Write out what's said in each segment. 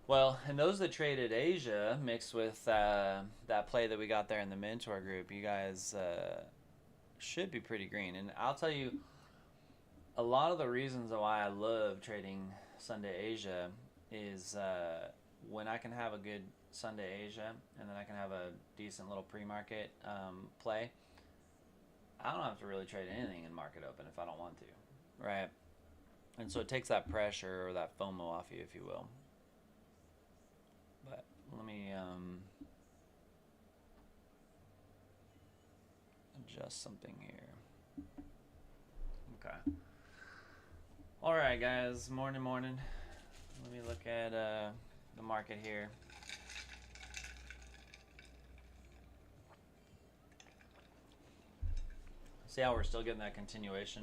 Well, and those that traded Asia mixed with that play that we got there in the mentor group, you guys should be pretty green. And I'll tell you, a lot of the reasons why I love trading Sunday Asia is when I can have a good Sunday Asia and then I can have a decent little pre-market play. I don't have to really trade anything in market open if I don't want to, right? And so it takes that pressure or that FOMO off you, if you will. But let me adjust something here. Okay. All right, guys. Morning, morning. Let me look at the market here. See how we're still getting that continuation.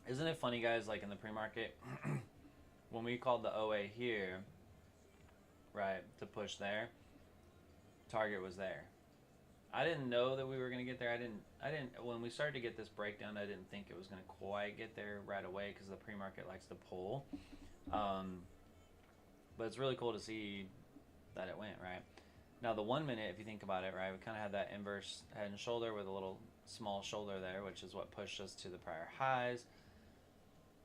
Isn't it funny, guys? Like in the pre-market, when we called the OA here, right, to push there, target was there. I didn't know that we were going to get there. I didn't when we started to get this breakdown, I didn't think it was going to quite get there right away because the pre-market likes to pull. Um, but it's really cool to see that it went, right? Now the 1 minute, if you think about it, right, we kind of had that inverse head and shoulder with a little small shoulder there, which is what pushed us to the prior highs.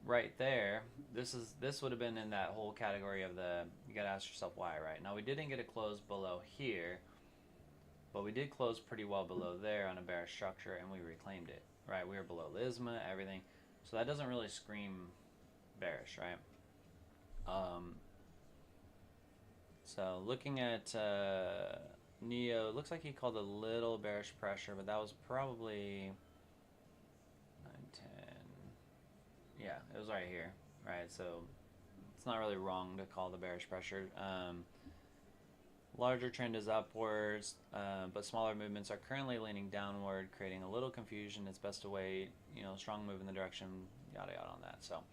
Right there, this would have been in that whole category of the you got to ask yourself why, right? Now we didn't get a close below here, but we did close pretty well below there on a bearish structure, and we reclaimed it, right? We were below Lisma, everything. So that doesn't really scream bearish, right? So looking at Neo, looks like he called a little bearish pressure, but that was probably 9, 10. Yeah, it was right here, right? So it's not really wrong to call the bearish pressure. Larger trend is upwards, but smaller movements are currently leaning downward, creating a little confusion. It's best to wait, strong move in the direction, yada yada on that. So,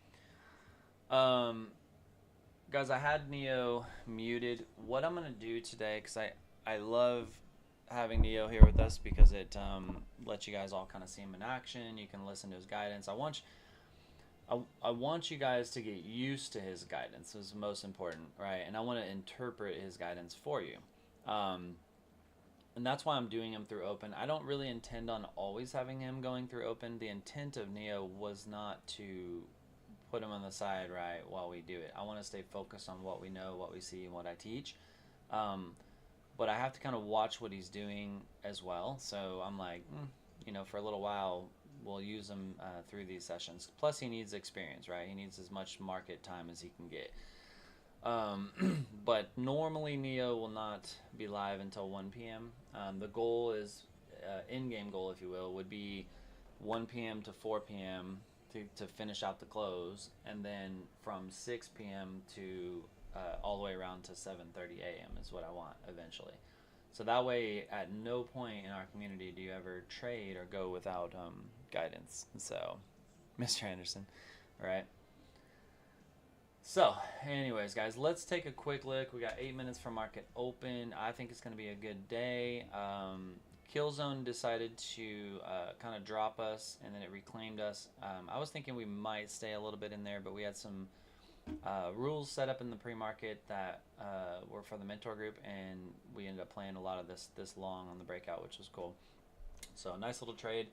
guys, I had Neo muted. What I'm gonna do today, because I love having Neo here with us because it lets you guys all kind of see him in action. You can listen to his guidance. I want you guys to get used to his guidance. This is most important, right? And I want to interpret his guidance for you. Um, and that's why I'm doing him through open. I don't really intend on always having him going through open. The intent of Neo was not to put him on the side, right, while we do it. I want to stay focused on what we know, what we see, and what I teach. Um, but I have to kind of watch what he's doing as well. So I'm like, for a little while, we'll use him through these sessions. Plus, he needs experience, right? He needs as much market time as he can get. But normally, Neo will not be live until 1 p.m. The goal is, in-game goal, if you will, would be 1 p.m. to 4 p.m. To finish out the close, and then from 6 p.m. to all the way around to 7:30 a.m. is what I want eventually. So that way, at no point in our community do you ever trade or go without guidance. So, Mr. Anderson, all right. So, anyways, guys, let's take a quick look. We got 8 minutes for market open. I think it's going to be a good day. Killzone decided to kind of drop us, and then it reclaimed us. I was thinking we might stay a little bit in there, but we had some rules set up in the pre-market that were for the mentor group, and we ended up playing a lot of this long on the breakout, which was cool. So nice little trade.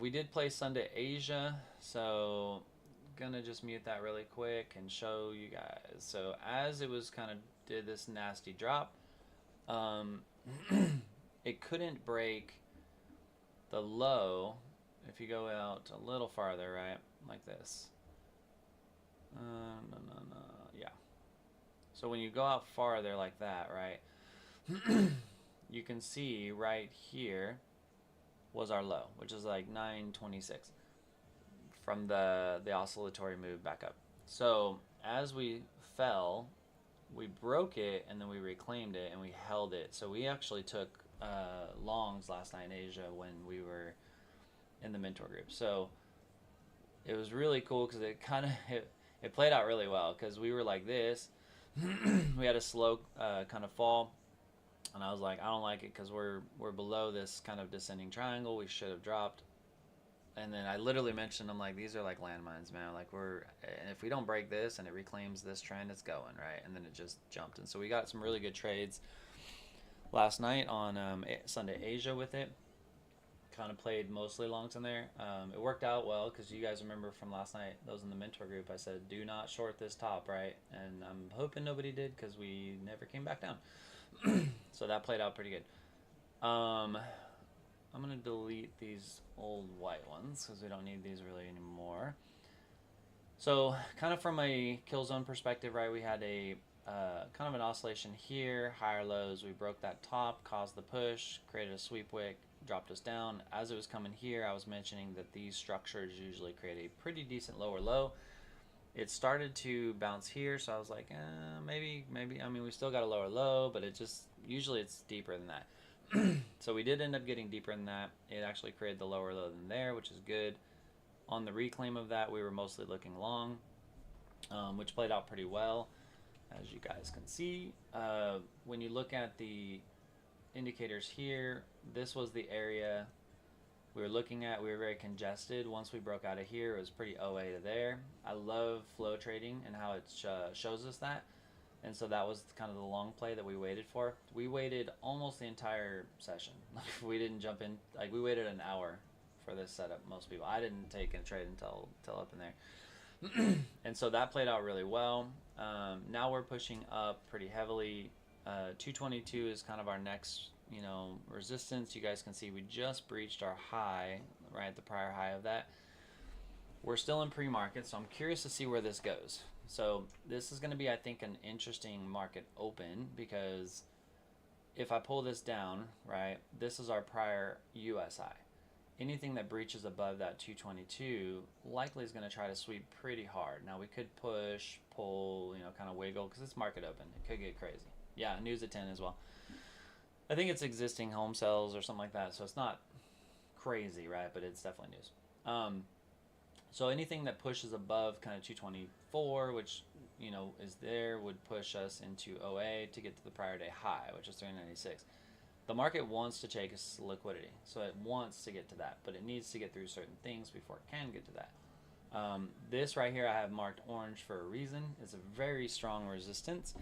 We did play Sunday Asia, so gonna just mute that really quick and show you guys. So as it was kind of did this nasty drop, it couldn't break the low. If you go out a little farther, right, like this. No, yeah. So when you go out farther like that, right, you can see right here was our low, which is like 926 from the oscillatory move back up. So as we fell, we broke it and then we reclaimed it and we held it. So we actually took longs last night in Asia when we were in the mentor group. So it was really cool because it kind of it played out really well because we were like this. We had a slow kind of fall, and I was like, I don't like it because we're below this kind of descending triangle. We should have dropped And then I literally mentioned, I'm like, these are like landmines, man. Like and if we don't break this and it reclaims this trend, it's going, right? And then it just jumped. And so we got some really good trades last night on Sunday Asia with it. Kind of played mostly longs in there. It worked out well because you guys remember from last night, those in the mentor group, I said, do not short this top, right? And I'm hoping nobody did because we never came back down. So that played out pretty good. I'm going to delete these old white ones because we don't need these really anymore. So kind of from a kill zone perspective, right, we had a kind of an oscillation here, higher lows. We broke that top, caused the push, created a sweep wick, dropped us down. As it was coming here, I was mentioning that these structures usually create a pretty decent lower low. It started to bounce here, so I was like, maybe. I mean, we still got a lower low, but it just, usually it's deeper than that. So we did end up getting deeper than that. It actually created the lower low than there, which is good. On the reclaim of that, we were mostly looking long, which played out pretty well, as you guys can see. When you look at the indicators here, this was the area we were looking at. We were very congested. Once we broke out of here, it was pretty OA to there. I love flow trading and how it shows us that. And so that was kind of the long play that we waited for. We waited almost the entire session. We didn't jump in. Like, we waited an hour for this setup, most people. I didn't take a trade until up in there. And so that played out really well. Now we're pushing up pretty heavily. 222 is kind of our next, resistance. You guys can see we just breached our high, right, the prior high of that. We're still in pre-market, so I'm curious to see where this goes. So this is going to be, I think, an interesting market open, because if I pull this down, right, this is our prior US high. Anything that breaches above that 222 likely is going to try to sweep pretty hard. Now we could push, pull, kind of wiggle, because it's market open. It could get crazy. Yeah, news at 10 as well. I think it's existing home sales or something like that, so it's not crazy, right? But it's definitely news. So anything that pushes above kind of 224, which is there, would push us into OA to get to the prior day high, which is 396. The market wants to chase liquidity, so it wants to get to that, but it needs to get through certain things before it can get to that. This right here I have marked orange for a reason. It's a very strong resistance.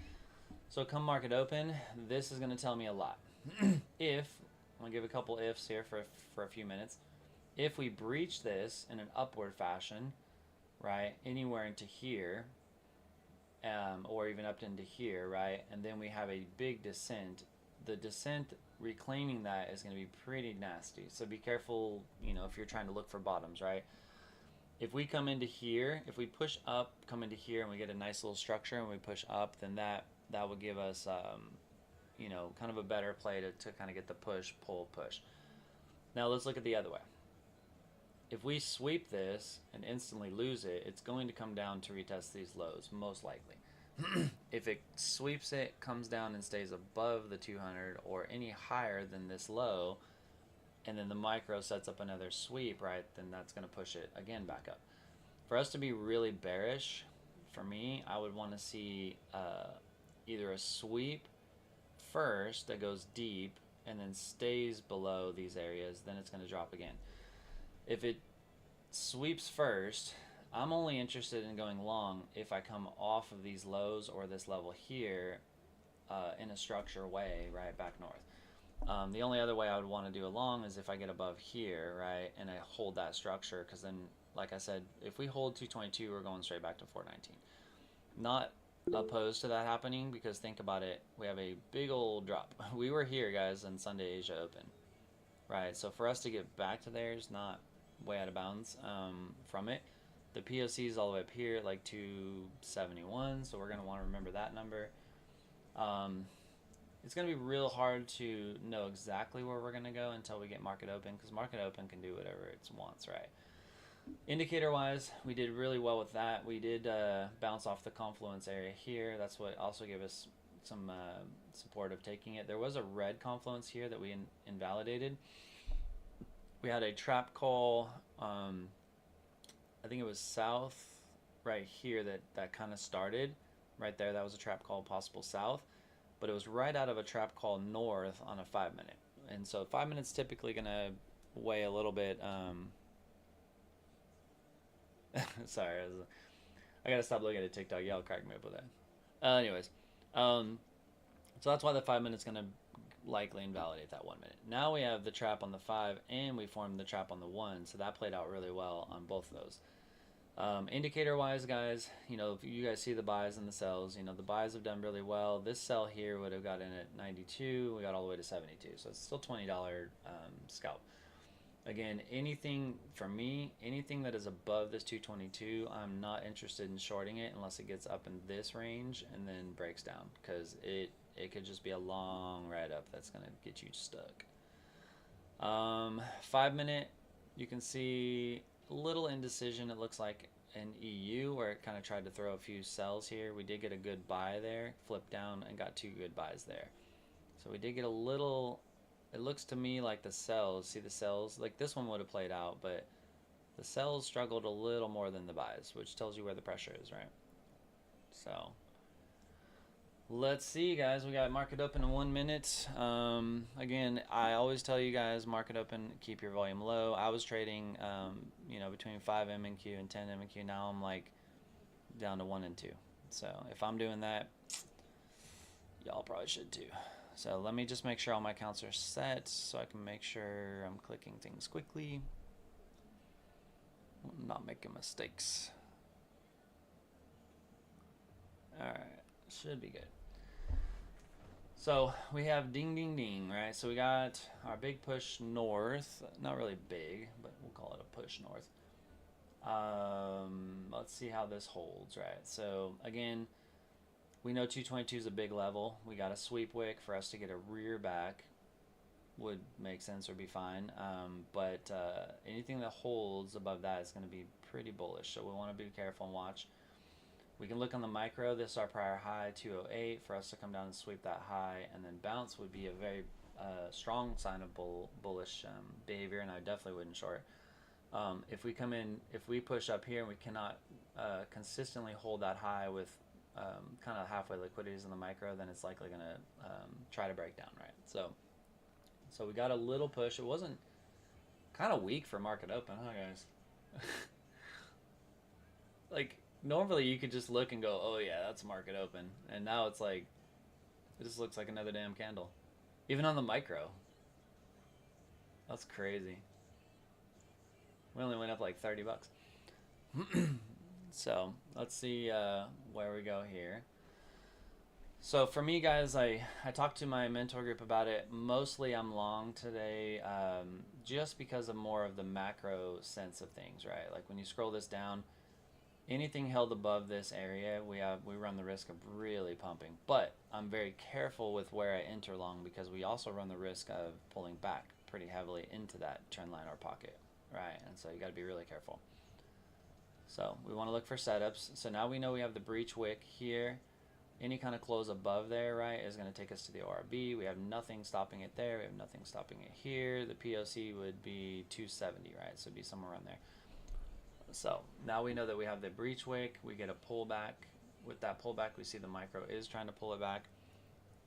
So come market open, this is going to tell me a lot. If, I'm going to give a couple ifs here for a few minutes. If we breach this in an upward fashion, right, anywhere into here, or even up into here, right, and then we have a big descent, the descent reclaiming that is going to be pretty nasty. So be careful, if you're trying to look for bottoms, right? If we come into here, if we push up, come into here, and we get a nice little structure, and we push up, then that will give us, kind of a better play to kind of get the push, pull, push. Now let's look at the other way. If we sweep this and instantly lose it, it's going to come down to retest these lows, most likely. If it sweeps it, comes down and stays above the 200 or any higher than this low, and then the micro sets up another sweep, right, then that's going to push it again back up. For us to be really bearish, for me, I would want to see either a sweep first that goes deep and then stays below these areas, then it's going to drop again. If it sweeps first, I'm only interested in going long if I come off of these lows or this level here in a structure way, right, back north. The only other way I would want to do a long is if I get above here, right, and I hold that structure, because then, like I said, if we hold 222, we're going straight back to 419. Not opposed to that happening, because think about it, we have a big old drop. We were here, guys, on Sunday Asia Open, right? So for us to get back to there is not way out of bounds from it. The POC is all the way up here at like 271, so we're going to want to remember that number. It's going to be real hard to know exactly where we're going to go until we get market open, because market open can do whatever it wants, right? Indicator wise, we did really well with that. We did bounce off the confluence area here. That's what also gave us some support of taking it. There was a red confluence here that we invalidated. We had a trap call, I think it was south right here that kind of started right there. That was a trap call possible south, but it was right out of a trap call north on a 5 minute. And so 5 minutes typically going to weigh a little bit Sorry, I gotta stop looking at TikTok. Y'all crack me up with that. Anyways, um, so that's why the 5 minutes gonna likely invalidate that 1 minute. Now we have the trap on the 5, and we formed the trap on the 1, so that played out really well on both of those. Indicator wise, guys, if you guys see the buys and the sells, the buys have done really well. This sell here would have got in at 92. We got all the way to 72, so it's still $20 scalp. Again, anything for me, anything that is above this 222, I'm not interested in shorting it unless it gets up in this range and then breaks down, because it could just be a long ride up that's gonna get you stuck. 5 minute, you can see a little indecision. It looks like an EU where it kind of tried to throw a few sells here. We did get a good buy there, flipped down and got 2 good buys there. So we did get a little, it looks to me like the sells, see the sells, like this one would have played out, but the sells struggled a little more than the buys, which tells you where the pressure is, right? So let's see, guys. We got market open in 1 minute. Again, I always tell you guys, market open, keep your volume low. I was trading, between 5 MNQ and 10 MNQ. Now I'm like down to 1 and 2. So if I'm doing that, y'all probably should too. So let me just make sure all my counts are set so I can make sure I'm clicking things quickly. I'm not making mistakes. All right, should be good. So we have ding, ding, ding, right? So we got our big push north. Not really big, but we'll call it a push north. Let's see how this holds, right? So again, we know 222 is a big level. We got a sweep wick for us to get a rear back. Would make sense or be fine. But anything that holds above that is going to be pretty bullish. So we want to be careful and watch. We can look on the micro. This is our prior high, 208. For us to come down and sweep that high and then bounce would be a very strong sign of bullish behavior, and I definitely wouldn't short. If we come in, if we push up here and we cannot consistently hold that high with kind of halfway liquidities in the micro, then it's likely going to try to break down, right? So we got a little push. It wasn't, kind of weak for market open, huh, guys? Like, normally you could just look and go, oh yeah, that's market open. And now it's like, it just looks like another damn candle. Even on the micro. That's crazy. We only went up like 30 bucks. So let's see where we go here. So for me, guys, I talked to my mentor group about it. Mostly I'm long today just because of more of the macro sense of things, right? Like when you scroll this down, anything held above this area, we run the risk of really pumping. But I'm very careful with where I enter long because we also run the risk of pulling back pretty heavily into that trend line or pocket, right? And so you got to be really careful. So we want to look for setups. So now we know we have the breach wick here. Any kind of close above there, right, is going to take us to the ORB. We have nothing stopping it there. We have nothing stopping it here. The POC would be 270, right? So it'd be somewhere around there. So now we know that we have the breach wick. We get a pullback. With that pullback, we see the micro is trying to pull it back.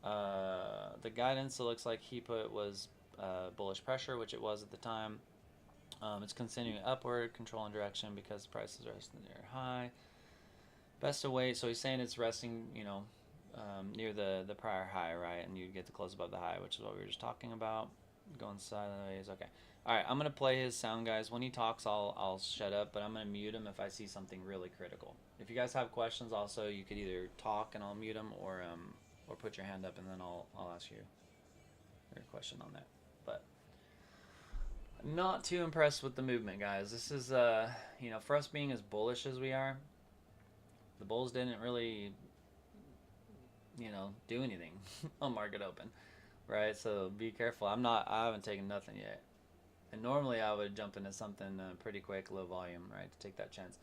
The guidance, it looks like he put was bullish pressure, which it was at the time. It's continuing upward, controlling direction because the price is resting near high. Best to wait. So he's saying it's resting, near the prior high, right? And you get to close above the high, which is what we were just talking about. Going sideways. Okay. All right. I'm gonna play his sound, guys. When he talks, I'll shut up, but I'm gonna mute him if I see something really critical. If you guys have questions, also you could either talk and I'll mute him, or put your hand up and then I'll ask you your question on that. But not too impressed with the movement, guys. This is for us being as bullish as we are, the bulls didn't really do anything on market open, right? So be careful. I haven't taken nothing yet, and normally I would jump into something pretty quick, low volume, right, to take that chance.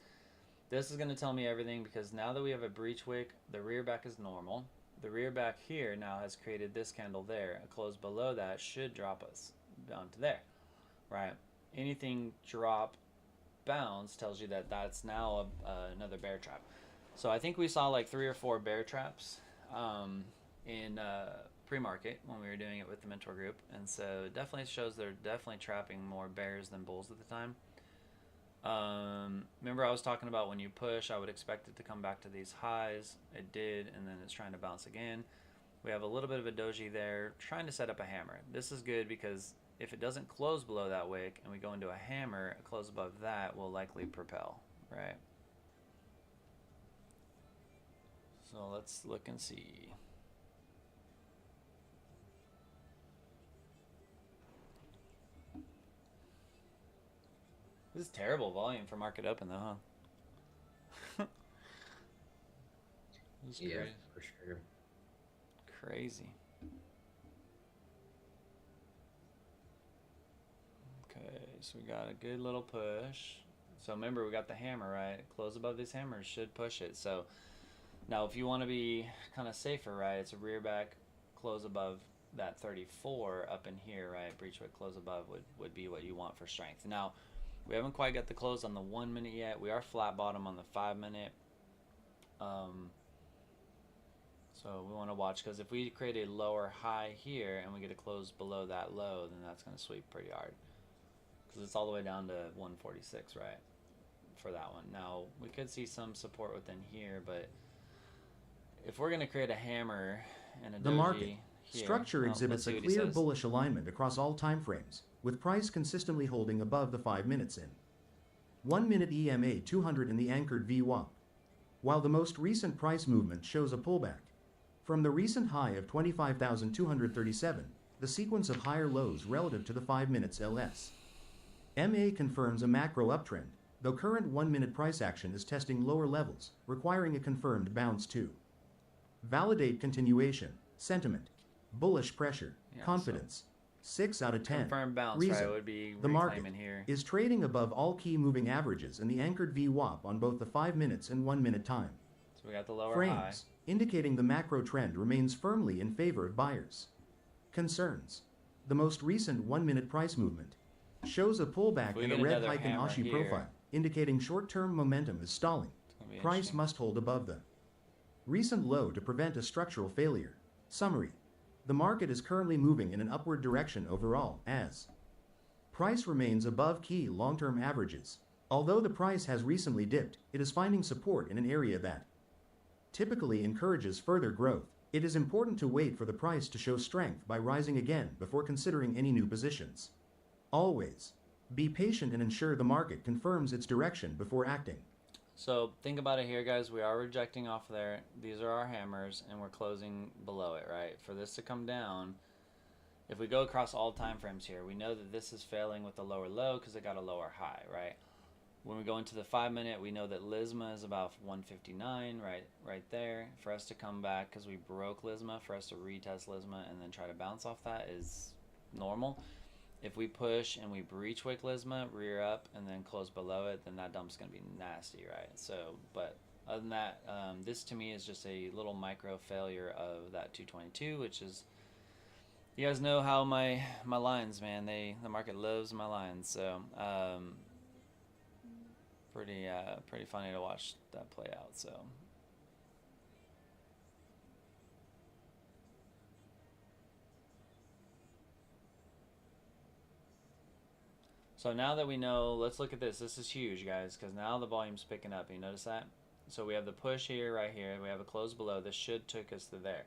This is going to tell me everything because now that we have a breach wick, the rear back is normal. The rear back here now has created this candle there. A close below that should drop us down to there, right? Anything drop bounce tells you that that's now another bear trap. So I think we saw like 3 or 4 bear traps in pre-market when we were doing it with the mentor group, and so it definitely shows they're definitely trapping more bears than bulls at the time. Remember I was talking about when you push, I would expect it to come back to these highs. It did, and then it's trying to bounce again. We have a little bit of a doji there, trying to set up a hammer. This is good because if it doesn't close below that wick and we go into a hammer, a close above that will likely propel, right? So let's look and see. This is terrible volume for market open though, huh? This is Yeah, crazy. for sure. Crazy. Okay, so we got a good little push. So remember, we got the hammer, right? Close above these hammers should push it. So now if you want to be kind of safer, right, it's a rear back close above that 34 up in here, right? Breach wick close above would be what you want for strength. Now, we haven't quite got the close on the 1 minute yet. We are flat bottom on the 5 minute. So we want to watch because if we create a lower high here and we get a close below that low, then that's going to sweep pretty hard because it's all the way down to 146, right? For that one. Now we could see some support within here, but if we're going to create a hammer and a The doji market here, structure let's exhibits see a what he clear says. bullish alignment across all time frames, with price consistently holding above the 5 minutes in 1 minute EMA 200 in the anchored VWAP, while the most recent price movement shows a pullback. From the recent high of 25,237, the sequence of higher lows relative to the 5 minutes LS. MA confirms a macro uptrend, though current 1 minute price action is testing lower levels, requiring a confirmed bounce to validate continuation, sentiment, bullish pressure, Yeah, confidence. 6 out of 10. Confirmed bounce, Reason: right, would be the market reclaiming here. is trading above all key moving averages in the anchored VWAP on both the 5 minutes and 1 minute time So we got the lower frames, high. indicating the macro trend remains firmly in favor of buyers. Concerns: the most recent 1 minute price movement shows a pullback If we and a get red another hike in hammer Ashi here, profile, indicating short-term momentum is stalling. it's gonna be Price interesting. must hold above the recent low to prevent a structural failure. Summary: the market is currently moving in an upward direction overall, as price remains above key long-term averages. Although the price has recently dipped, it is finding support in an area that typically encourages further growth. It is important to wait for the price to show strength by rising again before considering any new positions. Always be patient and ensure the market confirms its direction before acting. So think about it here, guys. We are rejecting off there. These are our hammers, and we're closing below it, right? For this to come down, if we go across all time frames here, we know that this is failing with the lower low because it got a lower high, right? When we go into the 5 minute, we know that Lisma is about 159, right there. For us to come back, because we broke Lisma, for us to retest Lisma and then try to bounce off that is normal. If we push and we breach wick Lisma, rear up, and then close below it, then that dump's going to be nasty, right? So, but other than that, this to me is just a little micro failure of that 222, which is, you guys know how my lines, man, the market loves my lines. So, pretty funny to watch that play out. So now that we know, let's look at this. This is huge, guys, because now the volume's picking up. You notice that? So we have the push here, right here. We have a close below. This should took us to there.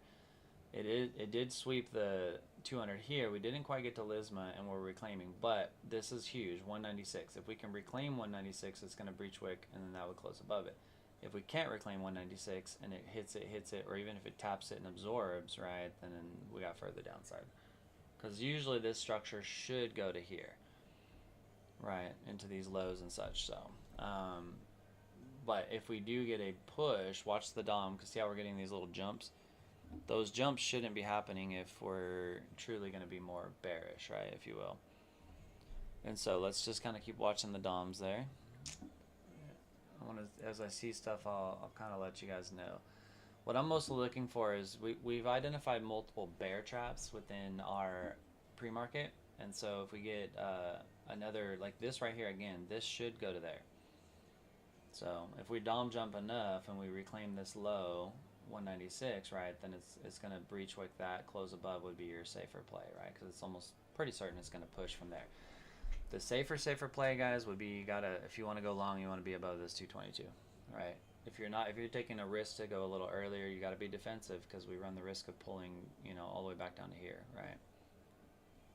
It did sweep the 200 here. We didn't quite get to Lisma, and we're reclaiming, but this is huge, 196. If we can reclaim 196, it's going to breach wick, and then that would close above it. If we can't reclaim 196 and it hits it, or even if it taps it and absorbs, right, then we got further downside. Because usually this structure should go to here, right, into these lows and such. So, but if we do get a push, watch the DOM, because see how we're getting these little jumps? Those jumps shouldn't be happening if we're truly going to be more bearish, right, if you will. And so let's just kind of keep watching the DOMs there. I want to, as I see stuff, I'll kind of let you guys know. What I'm mostly looking for is we've identified multiple bear traps within our pre-market. And so if we get another, like this right here again, this should go to there. So if we DOM jump enough and we reclaim this low, 196, right, then it's going to breach wick that, close above would be your safer play, right, because it's almost pretty certain it's going to push from there. The safer play, guys, would be you gotta, if you want to go long, you want to be above this 222, right? If you're taking a risk to go a little earlier, you got to be defensive because we run the risk of pulling, all the way back down to here, right?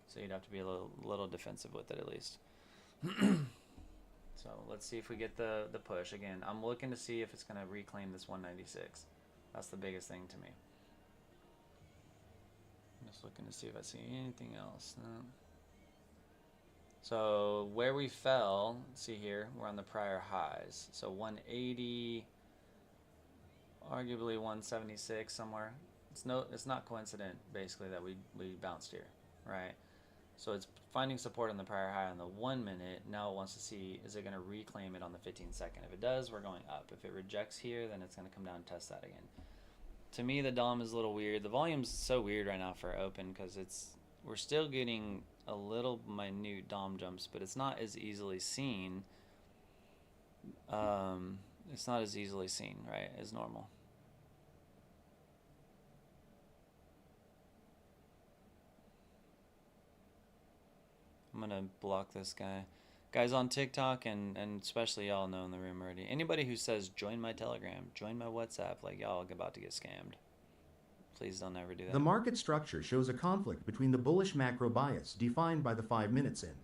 So you'd have to be a little defensive with it at least. So let's see if we get the push again. I'm looking to see if it's gonna reclaim this 196. That's the biggest thing to me. I'm just looking to see if I see anything else. No. So where we fell, see here, we're on the prior highs. So 180, arguably 176 somewhere. It's not coincident basically that we bounced here, right? So it's finding support on the prior high on the 1 minute. Now it wants to see, is it going to reclaim it on the 15-second? If it does, we're going up. If it rejects here, then it's going to come down and test that again. To me, the DOM is a little weird. The volume's so weird right now for open because we're still getting a little minute DOM jumps, but it's not as easily seen. It's not as easily seen, right, as normal. I'm gonna block this guy. Guys on TikTok and especially y'all know in the room already. Anybody who says join my Telegram, join my WhatsApp, like y'all are about to get scammed. Please don't ever do that. The market structure shows a conflict between the bullish macro bias defined by the 5 minutes in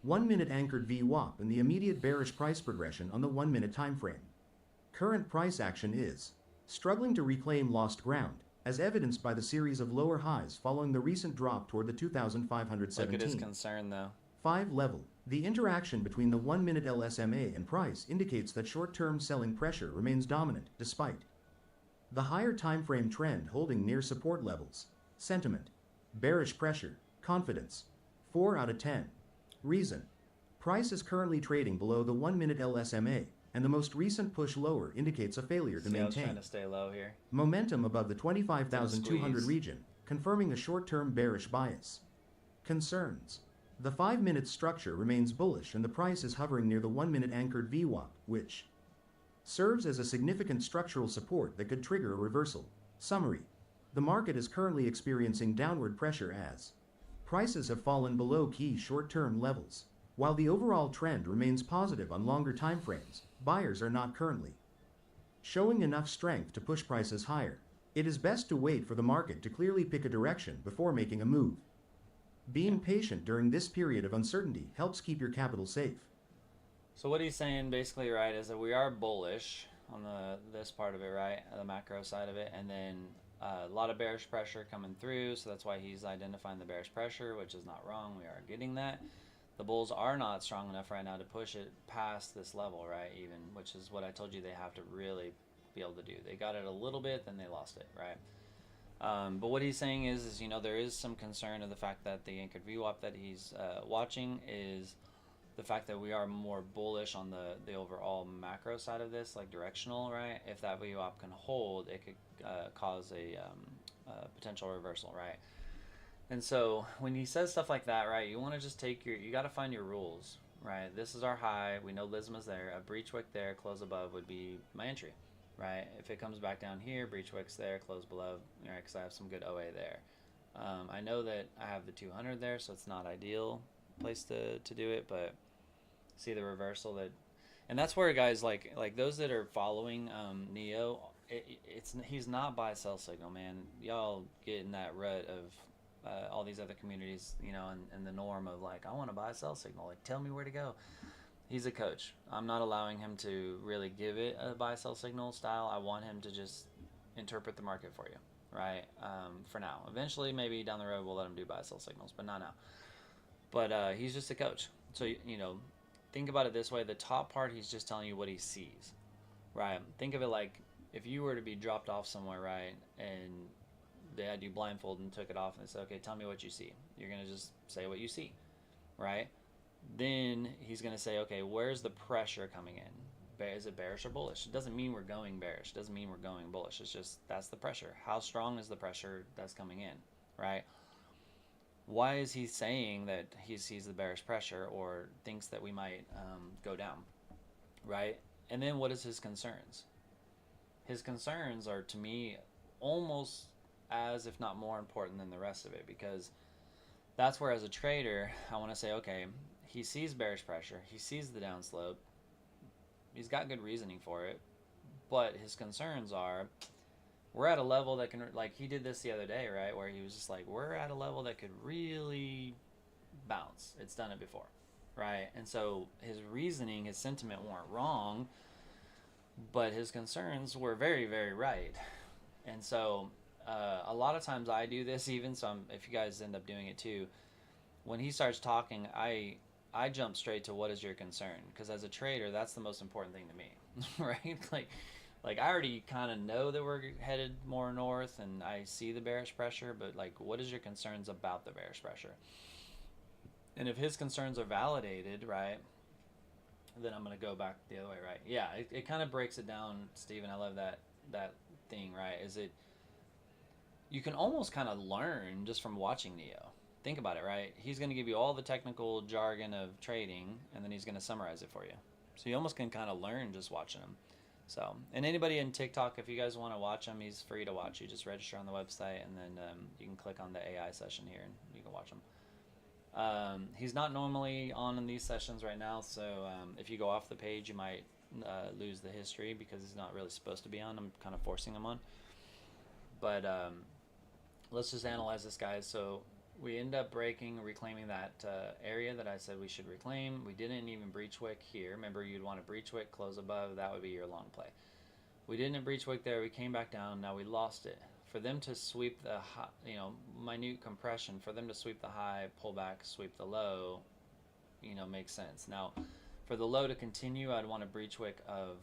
1 minute anchored VWAP and the immediate bearish price progression on the 1 minute time frame. Current price action is struggling to reclaim lost ground, as evidenced by the series of lower highs following the recent drop toward the 2,517. Look at his concern though. 5 level. The interaction between the 1 minute LSMA and price indicates that short-term selling pressure remains dominant despite the higher time frame trend holding near support levels. Sentiment. Bearish pressure. Confidence. 4 out of 10. Reason. Price is currently trading below the 1 minute LSMA, and the most recent push lower indicates a failure to See, I was maintain trying to stay low here. momentum above the 25,200 region, confirming a short-term bearish bias. Concerns. The 5-minute structure remains bullish and the price is hovering near the 1-minute anchored VWAP, which serves as a significant structural support that could trigger a reversal. Summary. The market is currently experiencing downward pressure as prices have fallen below key short-term levels. While the overall trend remains positive on longer time frames, buyers are not currently showing enough strength to push prices higher. It is best to wait for the market to clearly pick a direction before making a move. Being patient during this period of uncertainty helps keep your capital safe. So what he's saying basically, right, is that we are bullish on this part of it, right, the macro side of it, and then a lot of bearish pressure coming through, so that's why he's identifying the bearish pressure, which is not wrong. We are getting that. The bulls are not strong enough right now to push it past this level, right, even, which is what I told you they have to really be able to do. They got it a little bit, then they lost it, right? But what he's saying is there is some concern of the fact that the anchored VWAP that he's watching is the fact that we are more bullish on the overall macro side of this, like directional, right? If that VWAP can hold, it could cause a potential reversal, right? And so when he says stuff like that, right, you want to just you got to find your rules, right? This is our high. We know Lisma's there. A breach wick there, close above would be my entry, right? If it comes back down here, breach wick's there, close below, right? Because I have some good OA there. I know that I have the 200 there, so it's not ideal place to do it, but see the reversal and that's where guys like those that are following Neo, he's not buy sell signal, man. Y'all get in that rut of all these other communities, and the norm of like, I want to buy sell signal, like tell me where to go. He's a coach. I'm not allowing him to really give it a buy sell signal style. I want him to just interpret the market for you, right? For now. Eventually, maybe down the road, we'll let him do buy sell signals, but not now. But he's just a coach. So, think about it this way. The top part, he's just telling you what he sees, right? Think of it like if you were to be dropped off somewhere, right, and they had you blindfolded and took it off and they said, okay, tell me what you see. You're going to just say what you see, right? Then he's going to say, okay, where's the pressure coming in? Is it bearish or bullish? It doesn't mean we're going bearish. It doesn't mean we're going bullish. It's just that's the pressure. How strong is the pressure that's coming in, right? Why is he saying that he sees the bearish pressure or thinks that we might go down, right? And then what is his concerns? His concerns are, to me, almost as if not more important than the rest of it, because that's where as a trader I want to say, okay, he sees bearish pressure. He sees the downslope. He's got good reasoning for it. But his concerns are, we're at a level that can, like he did this the other day, right? Where he was just like, we're at a level that could really bounce. It's done it before, right? And so his reasoning, his sentiment weren't wrong, but his concerns were very, very right. And so a lot of times I do this even, so if you guys end up doing it too, when he starts talking, I jump straight to what is your concern, because as a trader, that's the most important thing to me, right? Like I already kind of know that we're headed more north, and I see the bearish pressure, but like, what is your concerns about the bearish pressure? And if his concerns are validated, right, then I'm going to go back the other way, right? Yeah, it kind of breaks it down, Steven. I love that thing, right? Is it, you can almost kind of learn just from watching Neo. Think about it, right? He's going to give you all the technical jargon of trading, and then he's going to summarize it for you. So you almost can kind of learn just watching him. So, and anybody in TikTok, if you guys want to watch him, he's free to watch. You just register on the website, and then you can click on the AI session here, and you can watch him. He's not normally on in these sessions right now, so if you go off the page, you might lose the history because he's not really supposed to be on. I'm kind of forcing him on. But let's just analyze this, guys. So we end up reclaiming that area that I said we should reclaim. We didn't even breach wick here. Remember, you'd want to breach wick, close above. That would be your long play. We didn't breach wick there. We came back down. Now we lost it. For them to sweep the high, minute compression, for them to sweep the high, pull back, sweep the low, makes sense. Now, for the low to continue, I'd want a breach wick of,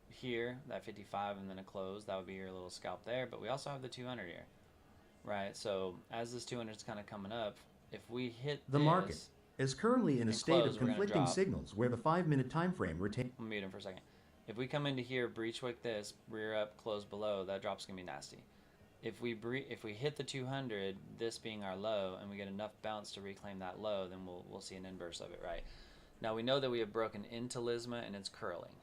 here, that 55, and then a close. That would be your little scalp there. But we also have the 200 here, right? So as this 200 is kind of coming up, if we hit the market is currently in a state close, of conflicting signals where the 5-minute time frame retains. I'll mute him for a second. If we come into here, breach wick this, rear up, close below, that drop's gonna be nasty. If we hit the 200, this being our low, and we get enough bounce to reclaim that low, then we'll see an inverse of it, right? Now we know that we have broken into Lisma and it's curling,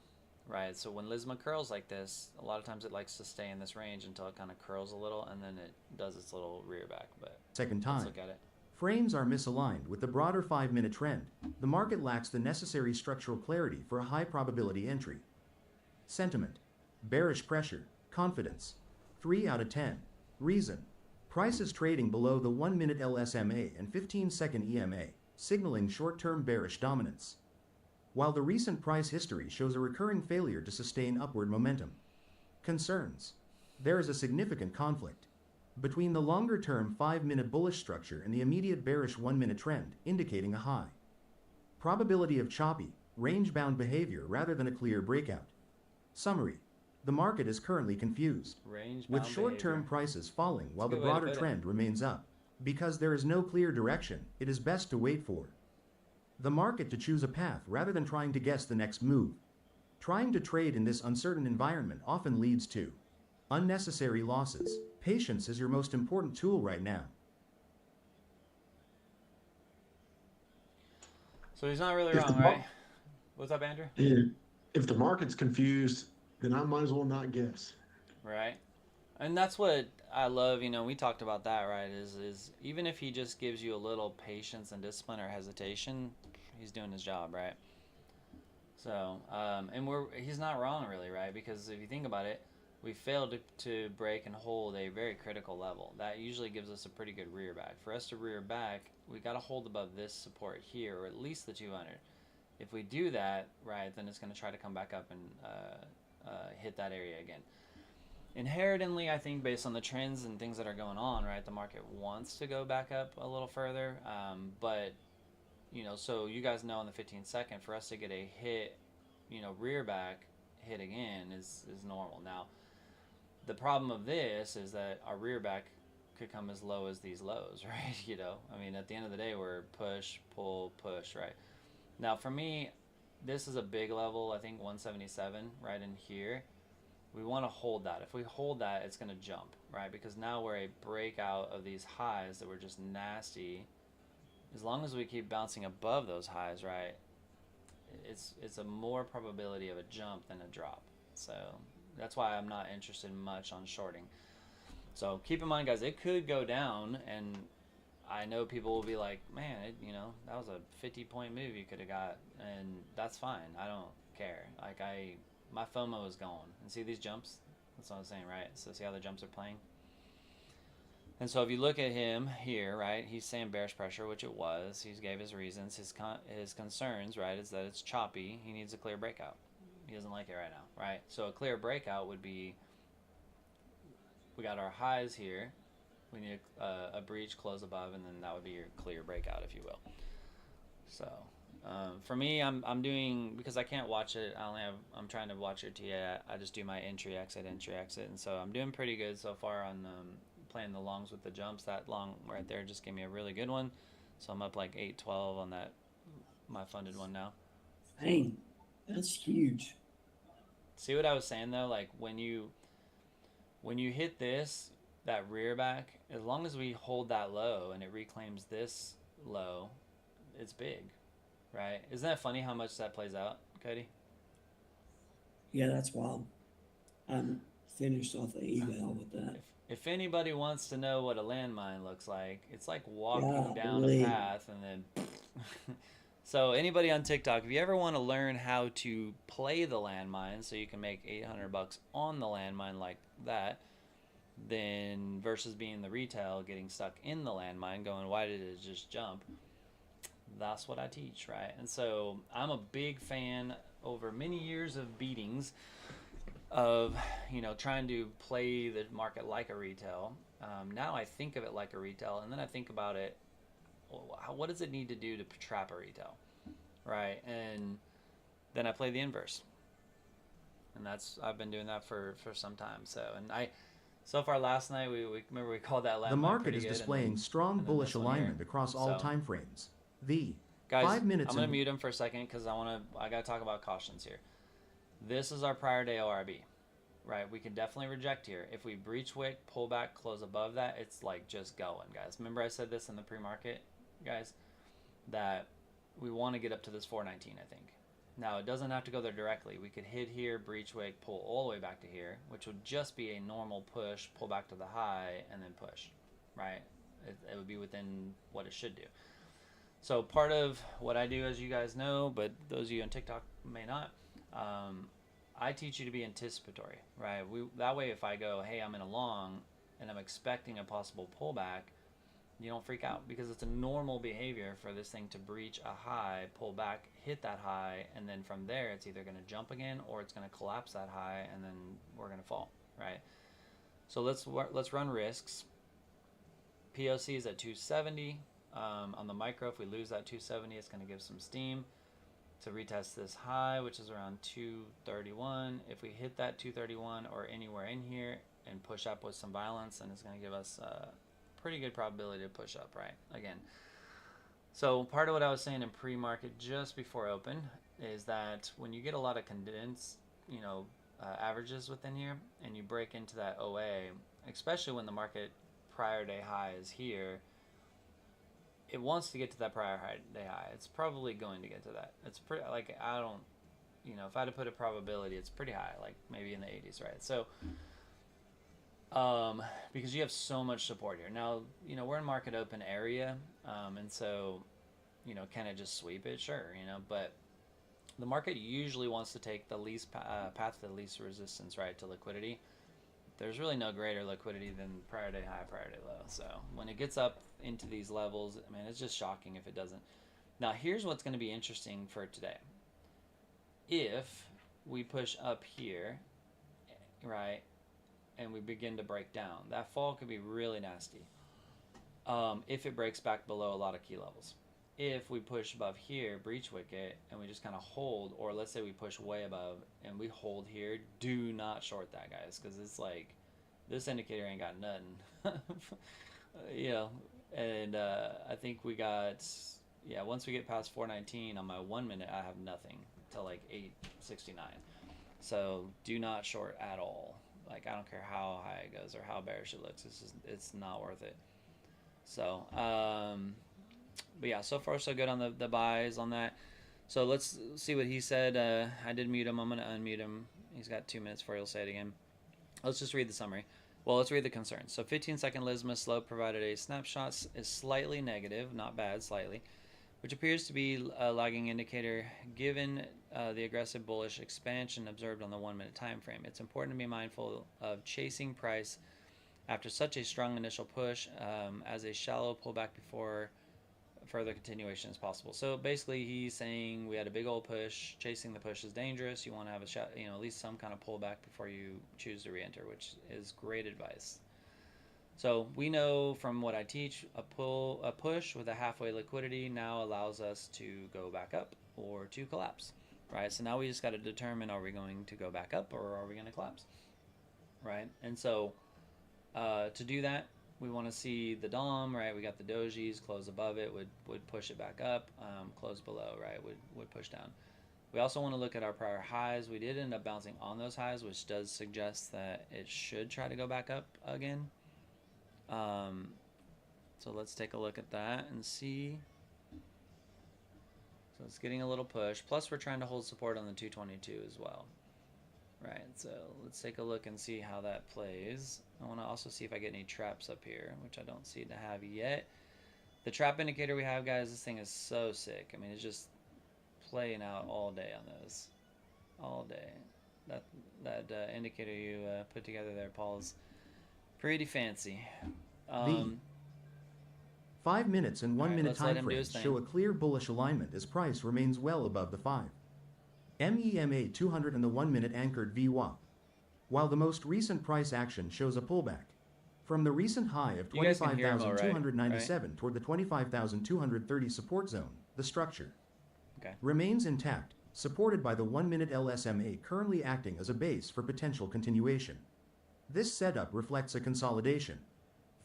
right? So when Lisma curls like this, a lot of times it likes to stay in this range until it kind of curls a little, and then it does its little rear back. But second time, let's look at it. Frames are misaligned with the broader 5-minute trend. The market lacks the necessary structural clarity for a high probability entry. Sentiment, bearish pressure, confidence, 3 out of 10. Reason, price is trading below the 1-minute LSMA and 15-second EMA, signaling short-term bearish dominance. While the recent price history shows a recurring failure to sustain upward momentum. Concerns, there is a significant conflict between the longer-term 5-minute bullish structure and the immediate bearish 1-minute trend, indicating a high probability of choppy, range-bound behavior rather than a clear breakout. Summary, the market is currently confused, with short-term prices falling while the broader trend remains up. Because there is no clear direction, it is best to wait for the market to choose a path rather than trying to guess the next move. Trying to trade in this uncertain environment often leads to unnecessary losses. Patience is your most important tool right now. So he's not really wrong, right? What's up, Andrew? If the market's confused, then I might as well not guess. Right. And that's what I love, we talked about that, right? Is even if he just gives you a little patience and discipline or hesitation, he's doing his job, right? So, and he's not wrong really, right? Because if you think about it, we failed to break and hold a very critical level. That usually gives us a pretty good rear back. For us to rear back, we got to hold above this support here, or at least the 200. If we do that, right, then it's going to try to come back up and hit that area again. Inherently, I think based on the trends and things that are going on, right, the market wants to go back up a little further. But, so you guys know on the 15-second, for us to get a hit, rear back hit again is normal. Now, the problem of this is that our rear back could come as low as these lows, right? At the end of the day, we're push, pull, push, right? Now, for me, this is a big level, I think 177 right in here. We want to hold that. If we hold that, it's going to jump, right? Because now we're a breakout of these highs that were just nasty. As long as we keep bouncing above those highs, right, it's a more probability of a jump than a drop. So that's why I'm not interested much on shorting. So keep in mind, guys, it could go down, and I know people will be like, man, that was a 50-point move you could have got, and that's fine. I don't care. Like my FOMO is gone. And see these jumps? That's what I was saying, right? So see how the jumps are playing? And so if you look at him here, right, he's saying bearish pressure, which it was. He gave his reasons. His concerns, right, is that it's choppy. He needs a clear breakout. He doesn't like it right now, right? So a clear breakout would be, we got our highs here. We need a breach, close above, and then that would be your clear breakout, if you will. So for me, I'm doing, because I can't watch it. I'm trying to watch your TA. I just do my entry, exit, and so I'm doing pretty good so far on playing the longs with the jumps. That long right there just gave me a really good one. So I'm up like 8-12 on that, my funded one now. Dang, that's huge. See what I was saying though? Like when you hit this, that rear back, as long as we hold that low and it reclaims this low, it's big, right? Isn't that funny how much that plays out, Cody? Yeah, that's wild. I'm finished off the eval with that. If anybody wants to know what a landmine looks like, it's like walking down Golly. a path and then so anybody on TikTok, if you ever want to learn how to play the landmine so you can make $800 on the landmine like that, then versus being the retail, getting stuck in the landmine going, why did it just jump? That's what I teach, right? And so I'm a big fan over many years of beatings of, trying to play the market like a retail. Now I think of it like a retail, and then I think about it, what does it need to do to trap a retail, right? And then I play the inverse. And I've been doing that for some time. So far last night, we remember we called that landmine. The market is displaying strong bullish alignment across all time frames. Guys, 5 minutes. I'm going to mute him for a second because I got to talk about cautions here. This is our prior day ORB, right? We can definitely reject here. If we breach wick, pull back, close above that, it's like just going, guys. Remember I said this in the pre-market, guys, that we want to get up to this 419, I think. Now, it doesn't have to go there directly. We could hit here, breach wick, pull all the way back to here, which would just be a normal push, pull back to the high, and then push, right? It would be within what it should do. So part of what I do, as you guys know, but those of you on TikTok may not, I teach you to be anticipatory, right? That way, if I go, hey, I'm in a long and I'm expecting a possible pullback, you don't freak out, because it's a normal behavior for this thing to breach a high, pull back, hit that high, and then from there it's either going to jump again or it's going to collapse that high, and then we're going to fall, right? So let's run risks. POC is at 270. On the micro, if we lose that 270, it's going to give some steam to retest this high, which is around 231. If we hit that 231 or anywhere in here and push up with some violence, then it's going to give us a pretty good probability to push up, right? Again, so part of what I was saying in pre-market just before open is that when you get a lot of condensed, averages within here, and you break into that OA, especially when the market prior day high is here, it wants to get to that prior day high. It's probably going to get to that. It's pretty, like, if I had to put a probability, it's pretty high, like maybe in the 80s, right? So, because you have so much support here. Now, we're in market open area, and so, can it just sweep it? Sure, but the market usually wants to take the least path to the least resistance, right, to liquidity. There's really no greater liquidity than prior day high, prior day low. So when it gets up into these levels, I mean, it's just shocking if it doesn't. Now, here's what's going to be interesting for today. If we push up here, right, and we begin to break down, that fall could be really nasty. If it breaks back below a lot of key levels. If we push above here, breach wicket, and we just kind of hold, or let's say we push way above and we hold here, do not short that, guys, because it's like this indicator ain't got nothing. And I think we got, once we get past 419 on my 1 minute, I have nothing till like 869. So do not short at all. Like, I don't care how high it goes or how bearish it looks. It's not worth it. So, but yeah, so far so good on the buys on that. So let's see what he said. I did mute him. I'm going to unmute him. He's got 2 minutes before he'll say it again. Let's just read the summary. Well, let's read the concerns. So 15-second Lisma slope provided a snapshot is slightly negative, not bad, slightly, which appears to be a lagging indicator given the aggressive bullish expansion observed on the 1-minute time frame. It's important to be mindful of chasing price after such a strong initial push as a shallow pullback before further continuation is possible. So basically he's saying we had a big old push. Chasing the push is dangerous. You want to have at least some kind of pullback before you choose to re-enter, which is great advice. So we know from what I teach, a push with a halfway liquidity now allows us to go back up or to collapse, right? So now we just got to determine, are we going to go back up or are we going to collapse, right? And so to do that, we want to see the DOM, right? We got the dojis, close above it would push it back up, close below, right, would push down. We also want to look at our prior highs. We did end up bouncing on those highs, which does suggest that it should try to go back up again. So let's take a look at that and see. So it's getting a little push. Plus we're trying to hold support on the 222 as well. Right, so let's take a look and see how that plays. I want to also see if I get any traps up here, which I don't seem to have yet. The trap indicator we have, guys, this thing is so sick. I mean, it's just playing out all day on those. All day. That indicator you put together there, Paul, is pretty fancy. The 5 minutes and 1 minute let's let time him do his frames thing. show a clear bullish alignment as price remains well above the 5 MEMA 200 and the 1 minute anchored VWAP, while the most recent price action shows a pullback from the recent high of You guys can hear him all right, 25,297 toward the 25,230 support zone. The structure Okay. remains intact, supported by the 1 minute LSMA currently acting as a base for potential continuation. This setup reflects a consolidation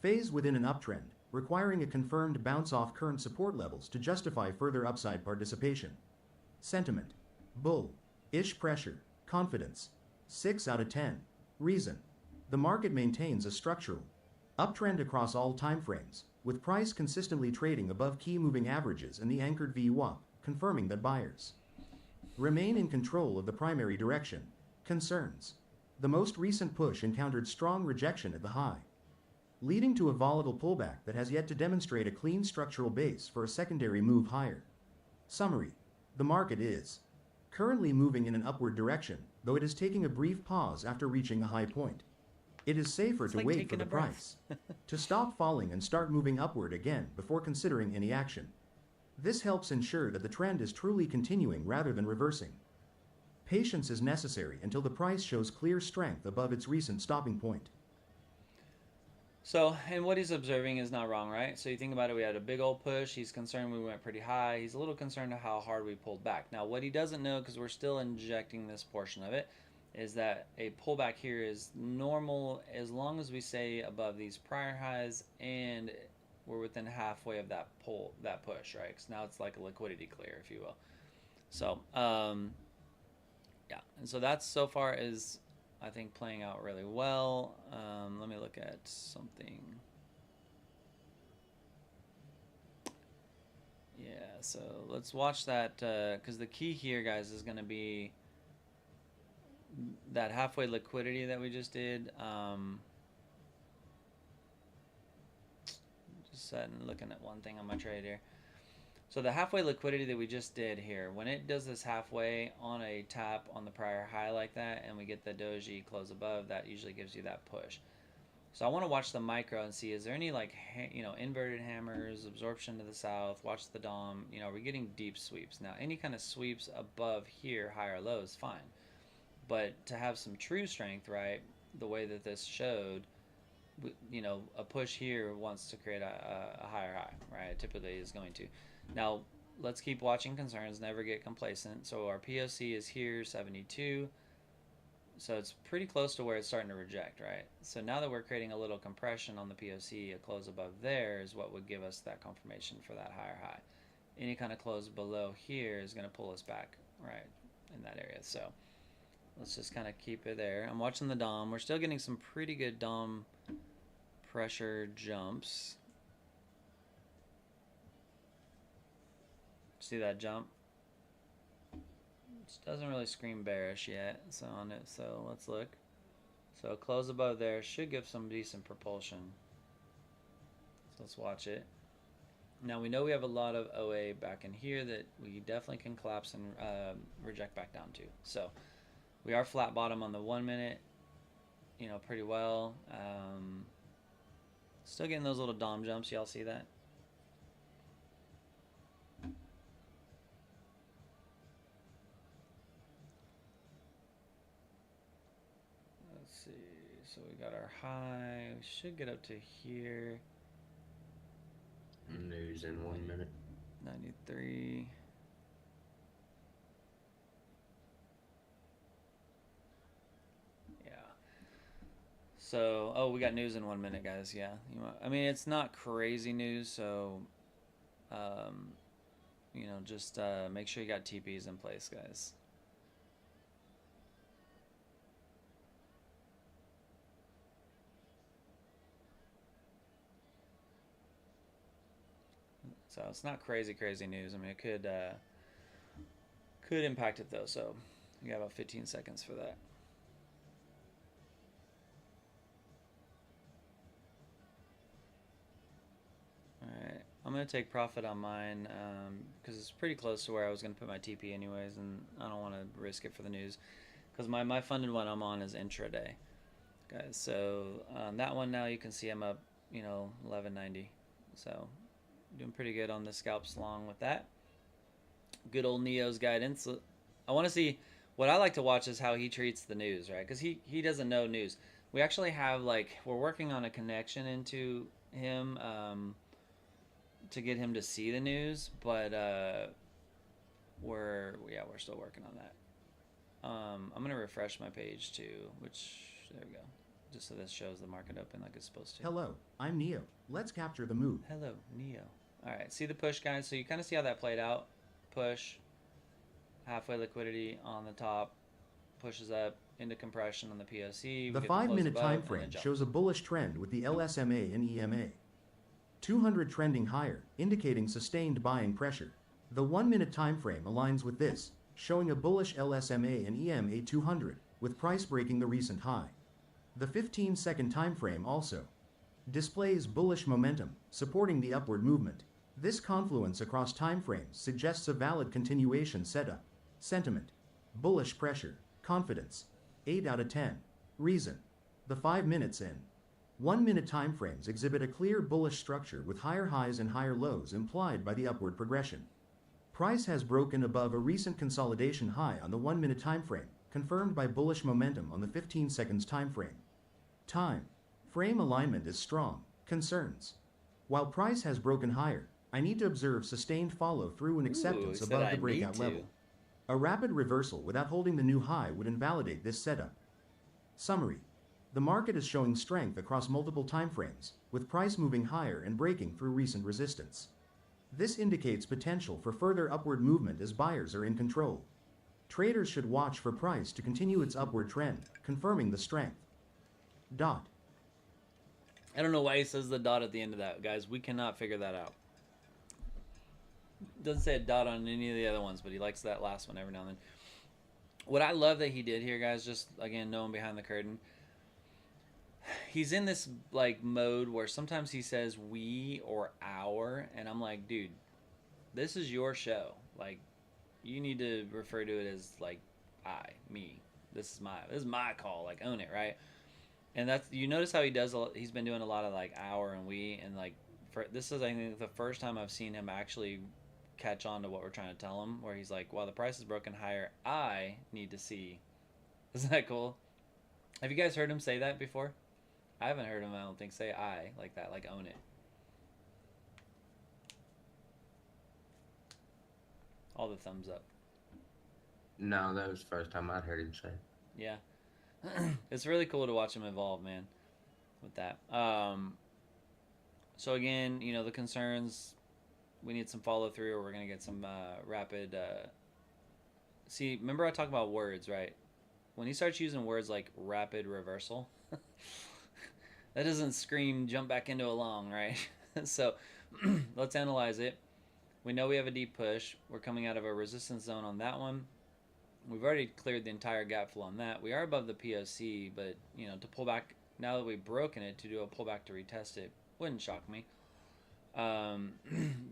phase within an uptrend, requiring a confirmed bounce off current support levels to justify further upside participation. Sentiment: bull-ish pressure, confidence, 6 out of 10. Reason: the market maintains a structural uptrend across all time frames, with price consistently trading above key moving averages and the anchored VWAP, confirming that buyers remain in control of the primary direction. Concerns: the most recent push encountered strong rejection at the high, leading to a volatile pullback that has yet to demonstrate a clean structural base for a secondary move higher. Summary: the market is currently moving in an upward direction, though it is taking a brief pause after reaching a high point. It is safer It's to like wait taking for the a breath. price to stop falling and start moving upward again before considering any action. This helps ensure that the trend is truly continuing rather than reversing. Patience is necessary until the price shows clear strength above its recent stopping point. So, and what he's observing is not wrong, right? So you think about it, we had a big old push. He's concerned we went pretty high. He's a little concerned of how hard we pulled back. Now, what he doesn't know, because we're still injecting this portion of it, is that a pullback here is normal as long as we stay above these prior highs and we're within halfway of that push, right? Because now it's like a liquidity clear, if you will. So, yeah. And so that's so far is, I think, playing out really well. Let me look at something. Yeah, so let's watch that, because the key here, guys, is going to be that halfway liquidity that we just did. Just sitting looking at one thing on my trade here. So the halfway liquidity that we just did here, when it does this halfway on a tap on the prior high like that, and we get the doji close above, that usually gives you that push. So I want to watch the micro and see, is there any like, inverted hammers, absorption to the south, watch the DOM, we're getting deep sweeps. Now, any kind of sweeps above here, high or low, is fine. But to have some true strength, right, the way that this showed, a push here wants to create a higher high, right? It typically is going to. Now, let's keep watching concerns, never get complacent. So our POC is here, 72. So it's pretty close to where it's starting to reject, right? So now that we're creating a little compression on the POC, a close above there is what would give us that confirmation for that higher high. Any kind of close below here is going to pull us back, right, in that area. So let's just kind of keep it there. I'm watching the DOM. We're still getting some pretty good DOM pressure jumps. See that jump? It doesn't really scream bearish yet, so let's look. So close above there should give some decent propulsion. So let's watch it. Now we know we have a lot of OA back in here that we definitely can collapse and reject back down to. So we are flat bottom on the 1 minute, you know, pretty well. Still getting those little dom jumps. Y'all see that? Let's see. So we got our high. We should get up to here. News in 1 minute. 93. Yeah. So, oh, we got news in 1 minute, guys. Yeah. I mean, it's not crazy news, so, you know, just make sure you got TPs in place, guys. So it's not crazy news. I mean, it could impact it though. So you got about 15 seconds for that. All right, I'm gonna take profit on mine because it's pretty close to where I was gonna put my TP anyways, and I don't want to risk it for the news because my funded one I'm on is intraday, guys. So on that one now you can see I'm up, you know, 1190. So doing pretty good on the scalps along with that. Good old Neo's guidance. I want to see, what I like to watch is how he treats the news, right? Because he doesn't know news. We actually have, like, we're working on a connection into him to get him to see the news, but we're still working on that. I'm going to refresh my page too, which, there we go. Just so this shows the market open like it's supposed to. Hello, I'm Neo. Let's capture the move. Hello, Neo. All right, see the push, guys? So you kind of see how that played out. Push, halfway liquidity on the top, pushes up into compression on the POC. The 5-minute time frame shows a bullish trend with the LSMA and EMA. 200 trending higher, indicating sustained buying pressure. The 1-minute time frame aligns with this, showing a bullish LSMA and EMA 200, with price breaking the recent high. The 15-second time frame also displays bullish momentum, supporting the upward movement. This confluence across time frames suggests a valid continuation setup. Sentiment: bullish pressure, confidence, 8 out of 10. Reason: the 5 minutes in. 1-minute time frames exhibit a clear bullish structure with higher highs and higher lows implied by the upward progression. Price has broken above a recent consolidation high on the 1-minute time frame, confirmed by bullish momentum on the 15 seconds time frame. Time frame alignment is strong. Concerns: while price has broken higher, I need to observe sustained follow-through and acceptance above the breakout level. A rapid reversal without holding the new high would invalidate this setup. Summary: the market is showing strength across multiple time frames, with price moving higher and breaking through recent resistance. This indicates potential for further upward movement as buyers are in control. Traders should watch for price to continue its upward trend, confirming the strength. Dot. I don't know why he says the dot at the end of that, guys. We cannot figure that out. Doesn't say a dot on any of the other ones, but he likes that last one every now and then. What I love that he did here, guys, just again knowing behind the curtain, he's in this like mode where sometimes he says we or our, and I'm like, dude, this is your show. Like, you need to refer to it as like me. This is my call. Like, own it, right? And that's, you notice how he's been doing a lot of like our and we, and like this is, I think, the first time I've seen him actually catch on to what we're trying to tell him, where he's like, while the price is broken higher, I need to see. Isn't that cool? Have you guys heard him say that before? I haven't heard him, I don't think, say I like that, like own it. All the thumbs up. No, that was the first time I'd heard him say it. Yeah. It's really cool to watch him evolve, man, with that. So again, you know, the concerns, we need some follow through, or we're going to get some rapid... See, remember I talked about words, right? When he starts using words like rapid reversal, that doesn't scream jump back into a long, right? So let's analyze it. We know we have a deep push. We're coming out of a resistance zone on that one. We've already cleared the entire gap fill on that. We are above the POC, but to pull back now that we've broken it, to do a pullback to retest it wouldn't shock me.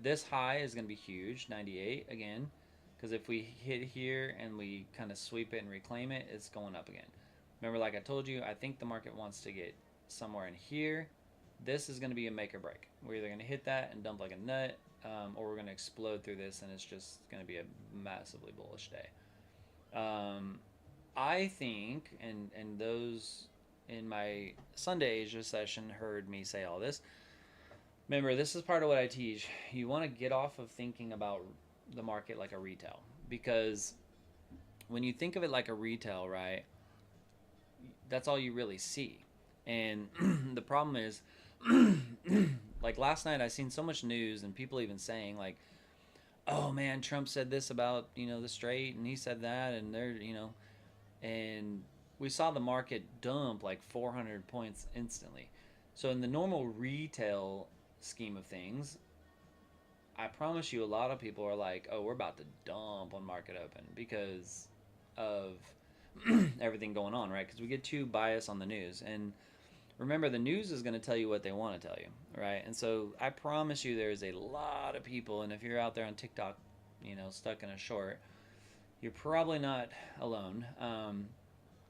This high is going to be huge, 98 again, because if we hit here and we kind of sweep it and reclaim it, it's going up again. Remember, like I told you, I think the market wants to get somewhere in here. This is going to be a make or break. We're either going to hit that and dump like a nut, or we're going to explode through this, and it's just going to be a massively bullish day. I think, and those in my Sunday Asia session heard me say all this. Remember, this is part of what I teach. You want to get off of thinking about the market like a retail, because when you think of it like a retail, right, that's all you really see. And the problem is, like last night I seen so much news and people even saying like, oh man, Trump said this about, the Strait, and he said that, and they're, and we saw the market dump like 400 points instantly. So in the normal retail scheme of things, I promise you a lot of people are like, oh, we're about to dump on market open because of everything going on, right? Because we get too biased on the news. And remember, the news is going to tell you what they want to tell you, right? And so I promise you there's a lot of people, and if you're out there on TikTok, stuck in a short, you're probably not alone.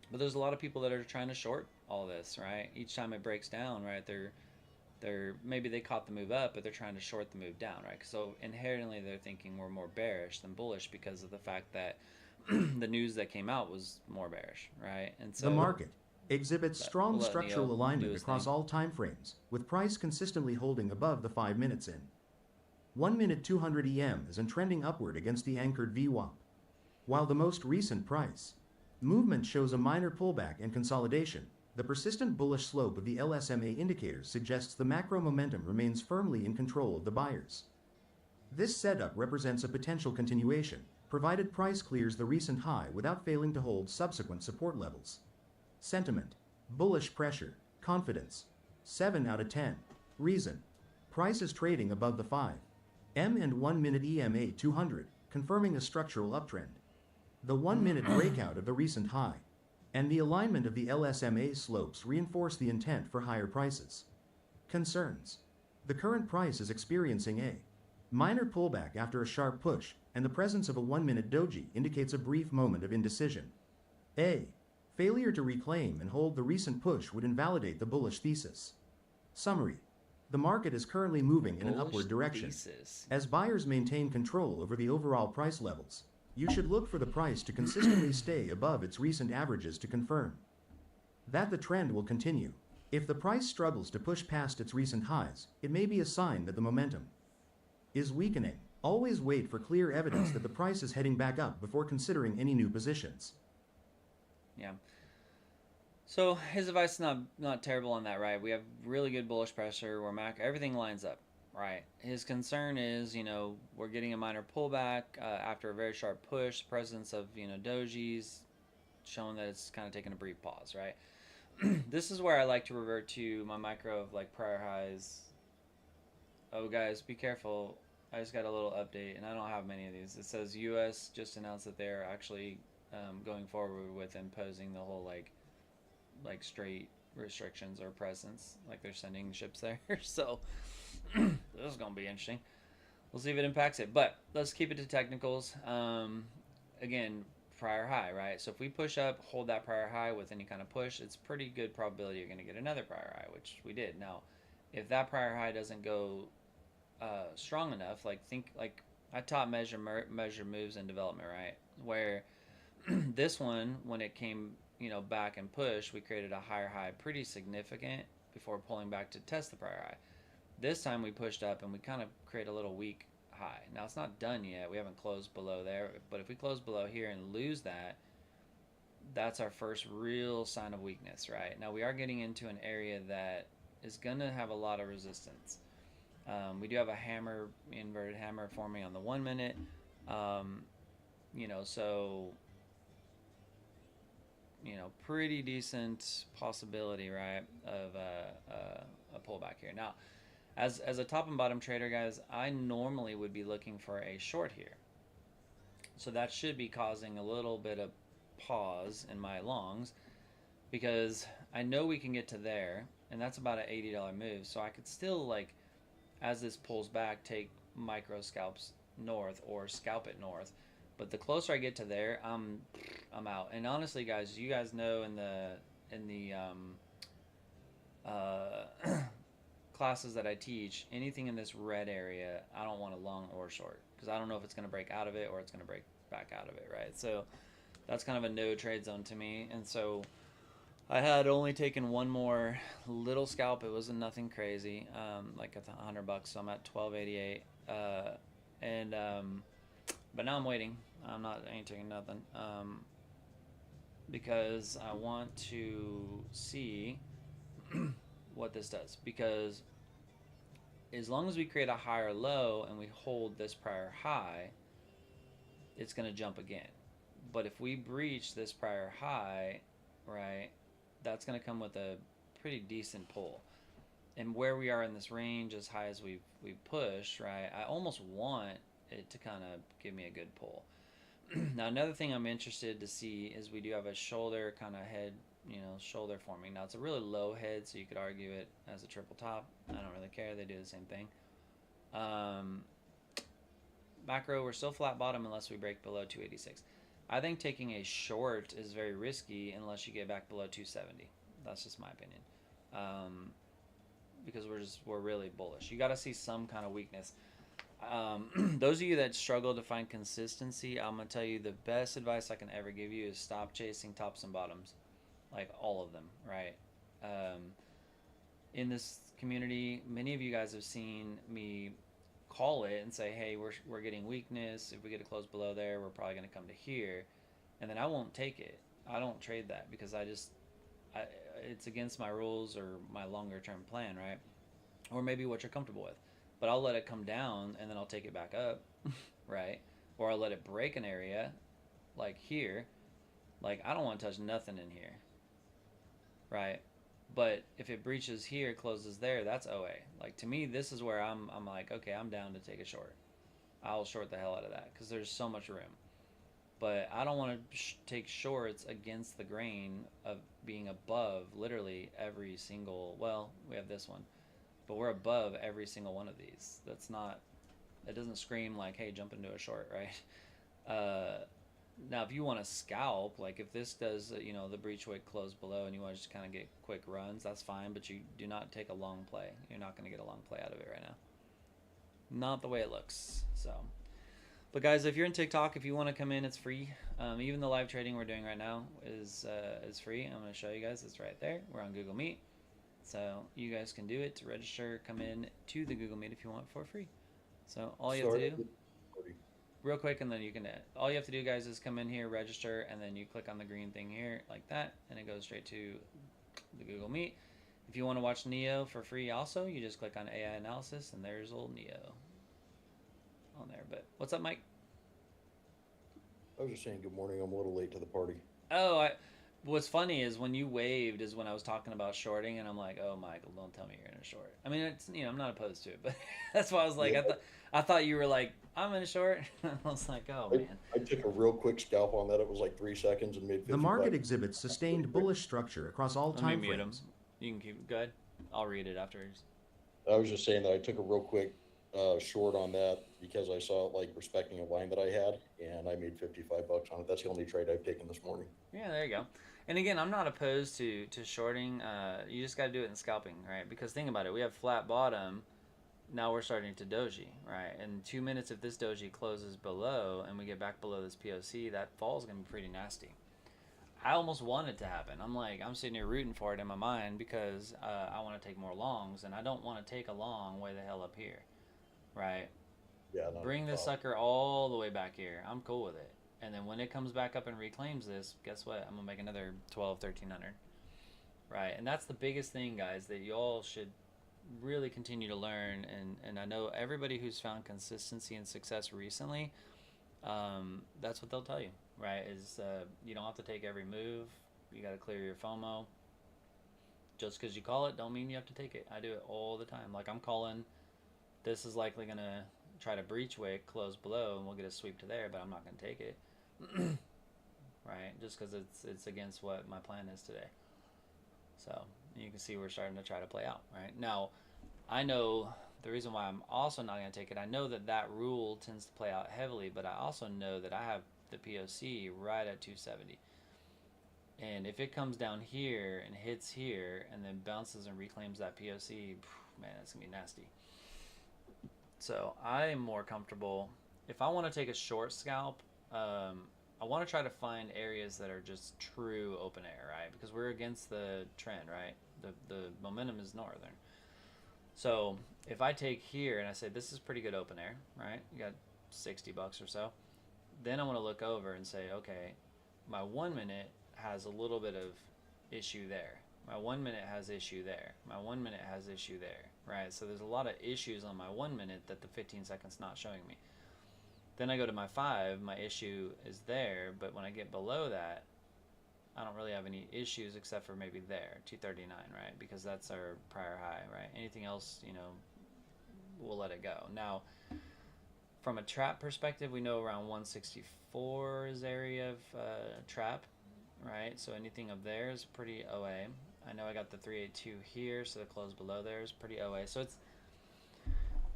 But there's a lot of people that are trying to short all this, right? Each time it breaks down, right, they're maybe they caught the move up, but they're trying to short the move down, right? So inherently they're thinking we're more bearish than bullish because of the fact that the news that came out was more bearish, right? And so The market exhibits strong we'll let structural Neil do alignment his across thing. all time frames, with price consistently holding above the 5 minutes in. 1 minute 200 EM is trending upward against the anchored VWAP, while the most recent price movement shows a minor pullback and consolidation. The persistent bullish slope of the LSMA indicators suggests the macro momentum remains firmly in control of the buyers. This setup represents a potential continuation, provided price clears the recent high without failing to hold subsequent support levels. Sentiment: bullish pressure, confidence, 7 out of 10. Reason: price is trading above the 5 M and 1 minute EMA 200, confirming a structural uptrend. The 1 minute breakout of the recent high and the alignment of the LSMA slopes reinforce the intent for higher prices. Concerns: the current price is experiencing a minor pullback after a sharp push, and the presence of a 1 minute doji indicates a brief moment of indecision. A failure to reclaim and hold the recent push would invalidate the bullish thesis. Summary: the market is currently moving in an Bullish upward direction. thesis. As buyers maintain control over the overall price levels, you should look for the price to consistently stay above its recent averages to confirm that the trend will continue. If the price struggles to push past its recent highs, it may be a sign that the momentum is weakening. Always wait for clear evidence that the price is heading back up before considering any new positions. Yeah. So his advice is not terrible on that, right? We have really good bullish pressure where everything lines up, right? His concern is, we're getting a minor pullback after a very sharp push. Presence of, dojis showing that it's kind of taking a brief pause, right? This is where I like to revert to my micro of like prior highs. Oh, guys, be careful. I just got a little update, and I don't have many of these. It says U.S. just announced that they're actually going forward with imposing the whole like straight restrictions or presence, like they're sending ships there. So this is gonna be interesting. We'll see if it impacts it, but let's keep it to technicals. Again, prior high, right? So if we push up, hold that prior high with any kind of push, it's pretty good probability you're gonna get another prior high, which we did. Now, if that prior high doesn't go strong enough, like I taught measure moves in development, right? Where this one, when it came back and push, we created a higher high pretty significant before pulling back to test the prior high. This time we pushed up and we kind of create a little weak high. Now it's not done yet. We haven't closed below there, but if we close below here and lose that, that's our first real sign of weakness, right? Now we are getting into an area that is going to have a lot of resistance. We do have a hammer, inverted hammer forming on the 1 minute. So pretty decent possibility, right, of a pullback here. Now, as a top and bottom trader, guys, I normally would be looking for a short here. So that should be causing a little bit of pause in my longs because I know we can get to there, and that's about an $80 move. So I could still, like, as this pulls back, take micro scalps north or scalp it north. But the closer I get to there, I'm out. And honestly, guys, you guys know in the classes that I teach, anything in this red area, I don't want a long or short because I don't know if it's going to break out of it or it's going to break back out of it, right? So that's kind of a no trade zone to me. And so I had only taken one more little scalp. It wasn't nothing crazy, like $100. So I'm at 1288, and but now I'm waiting. I ain't taking nothing, because I want to see what this does. Because as long as we create a higher low and we hold this prior high, it's going to jump again. But if we breach this prior high, right, that's going to come with a pretty decent pull. And where we are in this range, as high as we've pushed, right, I almost want it to kind of give me a good pull. Now, another thing I'm interested to see is we do have a shoulder kind of head, shoulder forming. Now, it's a really low head, so you could argue it as a triple top. I don't really care. They do the same thing. Macro, we're still flat bottom unless we break below 286. I think taking a short is very risky unless you get back below 270. That's just my opinion. Because we're really bullish. You got to see some kind of weakness. Those of you that struggle to find consistency, I'm gonna tell you the best advice I can ever give you is stop chasing tops and bottoms, like all of them, right? In this community, many of you guys have seen me call it and say, hey, we're getting weakness. If we get a close below there, we're probably going to come to here, and then I won't take it. I don't trade that because it's against my rules or my longer term plan, right? Or maybe what you're comfortable with. But I'll let it come down and then I'll take it back up, right? Or I'll let it break an area, like here. Like, I don't want to touch nothing in here, right? But if it breaches here, closes there, that's OA. Like, to me, this is where I'm like, okay, I'm down to take a short. I'll short the hell out of that because there's so much room. But I don't want to take shorts against the grain of being above literally every single, well, we have this one, but we're above every single one of these. It doesn't scream like, hey, jump into a short, right? Now, if you want to scalp, like if this does, the breach wick close below and you want to just kind of get quick runs, that's fine, but you do not take a long play. You're not going to get a long play out of it right now. Not the way it looks, so. But guys, if you're in TikTok, if you want to come in, it's free. Even the live trading we're doing right now is free. I'm going to show you guys. It's right there. We're on Google Meet. So you guys can do it to register, come in to the Google Meet if you want for free. So all you have to do, real quick, and then all you have to do, guys, is come in here, register, and then you click on the green thing here like that, and it goes straight to the Google Meet. If you want to watch Neo for free also, you just click on AI Analysis, and there's old Neo on there. But what's up, Mike? I was just saying good morning. I'm a little late to the party. Oh, what's funny is when you waved is when I was talking about shorting, and I'm like, oh, Michael, don't tell me you're in a short. I mean, it's, I'm not opposed to it, but that's why I was like, Yeah. I thought you were like, I'm in a short. I was like, oh, man. I took a real quick scalp on that. It was like 3 seconds and made 50 The market bucks. exhibits sustained bullish structure across all Let me time mute him. frames. You can keep, go ahead. I'll read it afterwards. I was just saying that I took a real quick short on that because I saw it like respecting a line that I had, and I made 55 bucks on it. That's the only trade I've taken this morning. Yeah, there you go. And again, I'm not opposed to shorting. You just got to do it in scalping, right? Because think about it. We have flat bottom. Now we're starting to doji, right? In 2 minutes, if this doji closes below and we get back below this POC, that fall is going to be pretty nasty. I almost want it to happen. I'm sitting here rooting for it in my mind because I want to take more longs, and I don't want to take a long way the hell up here, right? Yeah. Bring this sucker all the way back here. I'm cool with it. And then when it comes back up and reclaims this, guess what? I'm going to make another 12, 1300. Right? And that's the biggest thing, guys, that you all should really continue to learn. And I know everybody who's found consistency and success recently, that's what they'll tell you, right? Is you don't have to take every move. You got to clear your FOMO. Just because you call it don't mean you have to take it. I do it all the time. Like, I'm calling, this is likely going to try to breach wick, close below, and we'll get a sweep to there, but I'm not going to take it. Right? Just because it's against what my plan is today. So you can see we're starting to try to play out. Right? Now, I know the reason why I'm also not going to take it, I know that that rule tends to play out heavily, but I also know that I have the POC right at 270. And if it comes down here and hits here and then bounces and reclaims that POC, man, that's going to be nasty. So I am more comfortable. If I want to take a short scalp, I want to try to find areas that are just true open air, right? Because we're against the trend, right? The momentum is northern. So if I take here and I say this is pretty good open air, right? You got $60 or so. Then I want to look over and say, okay, my 1 minute has a little bit of issue there. My 1 minute has issue there. My 1 minute has issue there, right? So there's a lot of issues on my 1 minute that the 15 seconds not showing me. Then I go to my 5, my issue is there, but when I get below that, I don't really have any issues except for maybe there, 239, right? Because that's our prior high, right? Anything else, you know, we'll let it go. Now, from a trap perspective, we know around 164 is area of trap, right? So anything up there is pretty OA. I know I got the 382 here, so the close below there is pretty OA. So it's,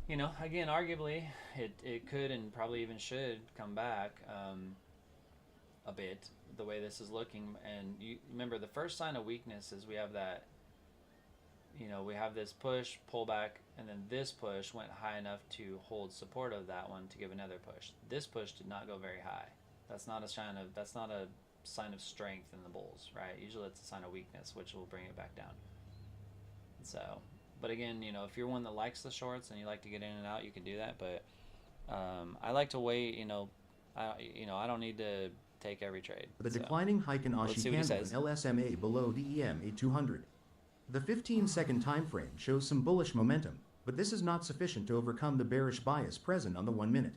you know, again, arguably, it could and probably even should come back a bit the way this is looking. And you remember the first sign of weakness is we have that, you know, we have this push, pullback, and then this push went high enough to hold support of that one to give another push. This push did not go very high. That's not a sign of strength in the bulls, right? Usually it's a sign of weakness, which will bring it back down. So, but again, you know, if you're one that likes the shorts and you like to get in and out, you can do that. But I like to wait. I don't need to take every trade. The declining Heiken let's Ashi see what he candle in says. LSMA below the EMA 200. The 15-second time frame shows some bullish momentum, but this is not sufficient to overcome the bearish bias present on the 1 minute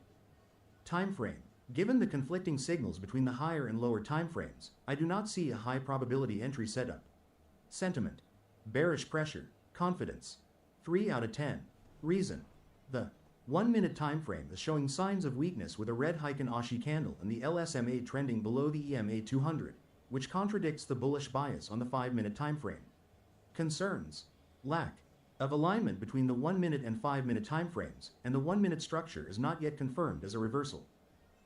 time frame. Given the conflicting signals between the higher and lower time frames, I do not see a high probability entry setup. Sentiment: bearish pressure, confidence, 3 out of 10. Reason: the 1 minute time frame is showing signs of weakness with a red Heiken Ashi candle and the LSMA trending below the EMA 200, which contradicts the bullish bias on the 5 minute time frame. Concerns: lack of alignment between the 1 minute and 5 minute time frames, and the 1 minute structure is not yet confirmed as a reversal.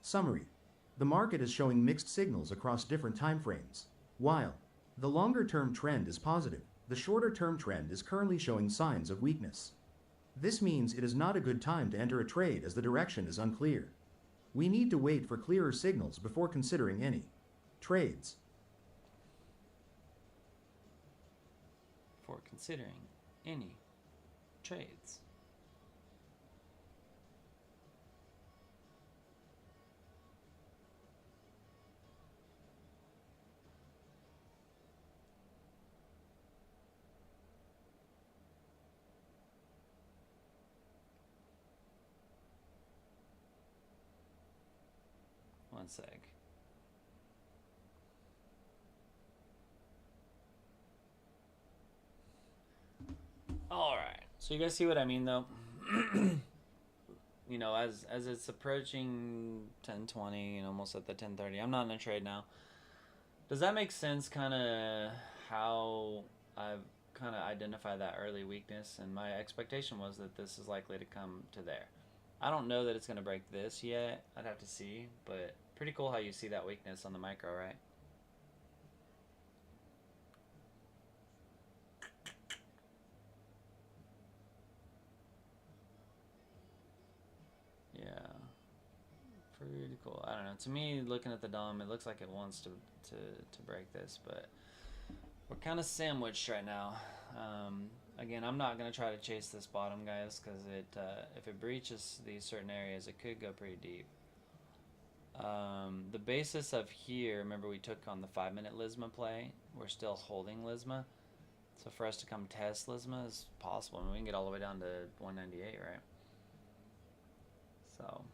Summary: the market is showing mixed signals across different time frames. While the longer term trend is positive, the shorter term trend is currently showing signs of weakness. This means it is not a good time to enter a trade as the direction is unclear. We need to wait for clearer signals before considering any trades. For considering any trades. One sec. All right. So you guys see what I mean, though? You know, as it's approaching 10:20 and almost at the 10:30, I'm not in a trade now. Does that make sense? Kind of how I've kind of identified that early weakness, and my expectation was that this is likely to come to there. I don't know that it's going to break this yet. I'd have to see, but pretty cool how you see that weakness on the micro, right? Yeah, pretty cool. I don't know. To me, looking at the DOM, it looks like it wants to break this, but we're kind of sandwiched right now. Again, I'm not going to try to chase this bottom, guys, because if it breaches these certain areas, it could go pretty deep. The basis of here, remember we took on the 5 minute Lisma play. We're still holding Lisma. So for us to come test Lisma is possible. And we can get all the way down to 198, right? So,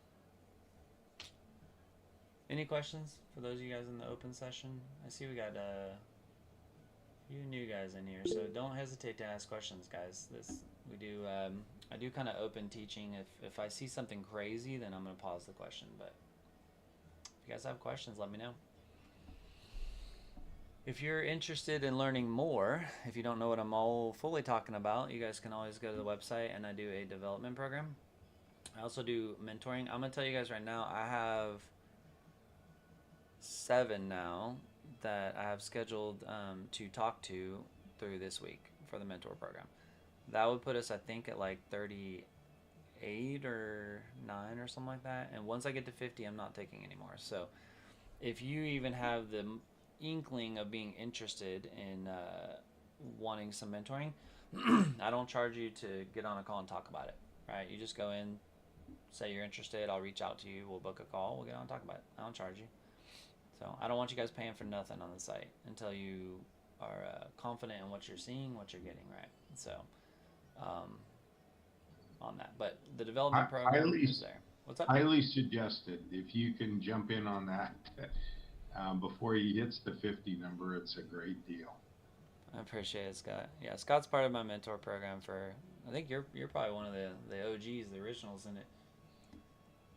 any questions for those of you guys in the open session? I see we got a few new guys in here, so don't hesitate to ask questions, guys. We do. I do kind of open teaching. If I see something crazy, then I'm gonna pause the question. But if you guys have questions, let me know. If you're interested in learning more, if you don't know what I'm all fully talking about, you guys can always go to the website, and I do a development program. I also do mentoring. I'm gonna tell you guys right now, I have 7 now that I have scheduled to talk to through this week for the mentor program. That would put us, I think, at like 38 or 9 or something like that. And once I get to 50, I'm not taking anymore. So if you even have the inkling of being interested in wanting some mentoring, I don't charge you to get on a call and talk about it, right? You just go in, say you're interested, I'll reach out to you, we'll book a call, we'll get on and talk about it. I don't charge you. So I don't want you guys paying for nothing on the site until you are confident in what you're seeing, what you're getting, right? So on that, but the development program is there. What's up? Highly suggested. If you can jump in on that before he hits the 50 number, it's a great deal. I appreciate it, Scott. Yeah, Scott's part of my mentor program for. I think you're probably one of the OGs, the originals in it.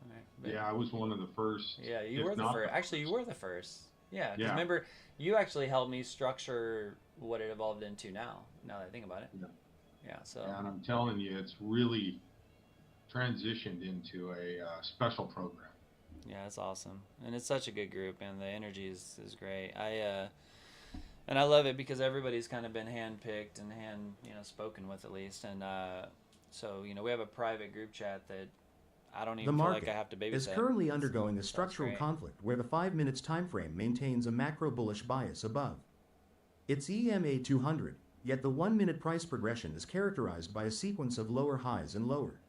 Right, yeah, I was one of the first. Yeah, you were the first. Actually, you were the first. Yeah, because remember, you actually helped me structure what it evolved into now. Now that I think about it. Yeah. Yeah. So. Yeah, and I'm telling you, it's really transitioned into a special program. Yeah, it's awesome, and it's such a good group, and the energy is great. And I love it because everybody's kind of been handpicked and spoken with at least, and so we have a private group chat that I don't even feel like I have to babysit. The market is currently undergoing a structural conflict where the 5 minutes time frame maintains a macro bullish bias above its EMA 200, yet the 1 minute price progression is characterized by a sequence of lower highs and lower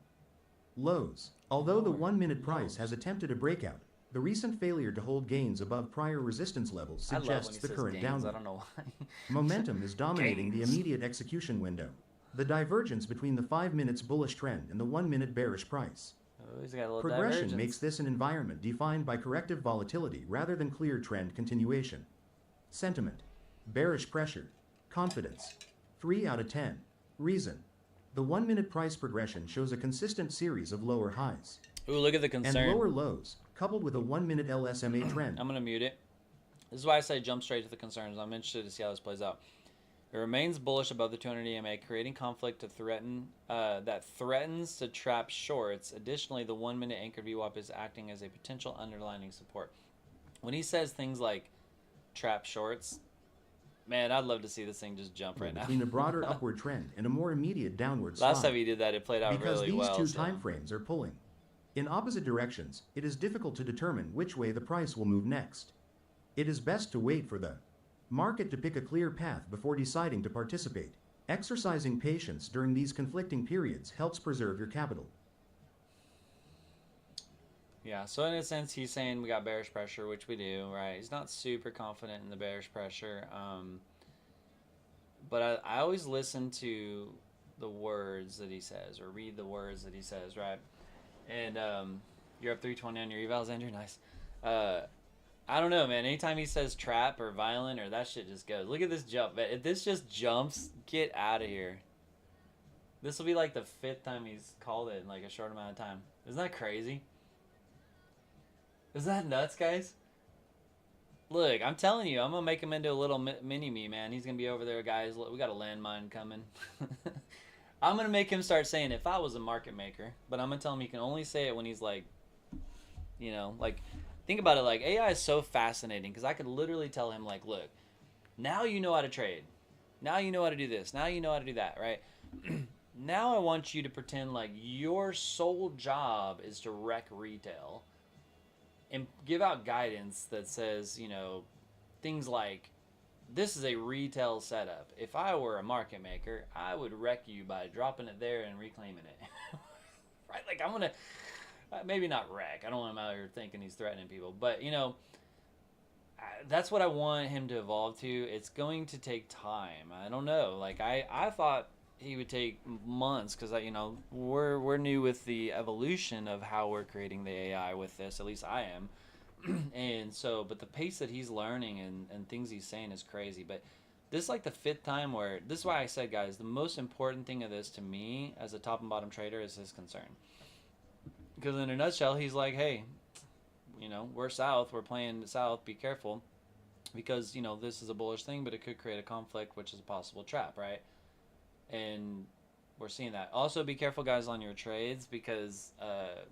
lows. Although the 1 minute price has attempted a breakout, the recent failure to hold gains above prior resistance levels suggests the current downward I don't know why. momentum is dominating the immediate execution window. The divergence between the 5 minutes bullish trend and the 1 minute bearish price progression makes this an environment defined by corrective volatility rather than clear trend continuation. Sentiment: bearish pressure. Confidence: 3 out of 10. Reason: the 1 minute price progression shows a consistent series of lower highs Ooh, look at the concern. and lower lows, coupled with a 1 minute LSMA trend. I'm going to mute it. This is why I say jump straight to the concerns. I'm interested to see how this plays out. It remains bullish above the 200 EMA, creating conflict that threatens to trap shorts. Additionally, the 1 minute anchored VWAP is acting as a potential underlining support. When he says things like trap shorts, man, I'd love to see this thing just jump right now. Between a broader upward trend and a more immediate downward slide. Last time he did that, it played out really well. Because these two time frames are pulling in opposite directions, it is difficult to determine which way the price will move next. It is best to wait for the market to pick a clear path before deciding to participate. Exercising patience during these conflicting periods helps preserve your capital. Yeah, so in a sense, he's saying we got bearish pressure, which we do, right? He's not super confident in the bearish pressure. But I always listen to the words that he says or read the words that he says, right? And you're up 320 on your evals, Andrew. Nice. I don't know, man. Anytime he says trap or violent or that shit just goes. Look at this jump. If this just jumps, get out of here. This will be like the 5th time he's called it in like a short amount of time. Isn't that crazy? Isn't that nuts, guys? Look, I'm telling you, I'm going to make him into a little mini-me, man. He's going to be over there, guys. Look, we got a landmine coming. I'm going to make him start saying, if I was a market maker, but I'm going to tell him he can only say it when he's like, like, think about it, like, AI is so fascinating because I could literally tell him, like, look, now you know how to trade. Now you know how to do this. Now you know how to do that, right? Now I want you to pretend like your sole job is to wreck retail and give out guidance that says, things like, this is a retail setup. If I were a market maker, I would wreck you by dropping it there and reclaiming it. Right? Like, I'm going to, maybe not wreck. I don't want him out here thinking he's threatening people. But, that's what I want him to evolve to. It's going to take time. I don't know. Like, I thought he would take months because, we're new with the evolution of how we're creating the AI with this. At least I am. And so, but the pace that he's learning and things he's saying is crazy. But This is like the 5th time where, this is why I said, guys, the most important thing of this to me as a top and bottom trader is his concern. Because in a nutshell, he's like, hey, you know, we're south, we're playing south, be careful. Because, you know, this is a bullish thing, but it could create a conflict, which is a possible trap, right? And we're seeing that. Also, be careful, guys, on your trades, because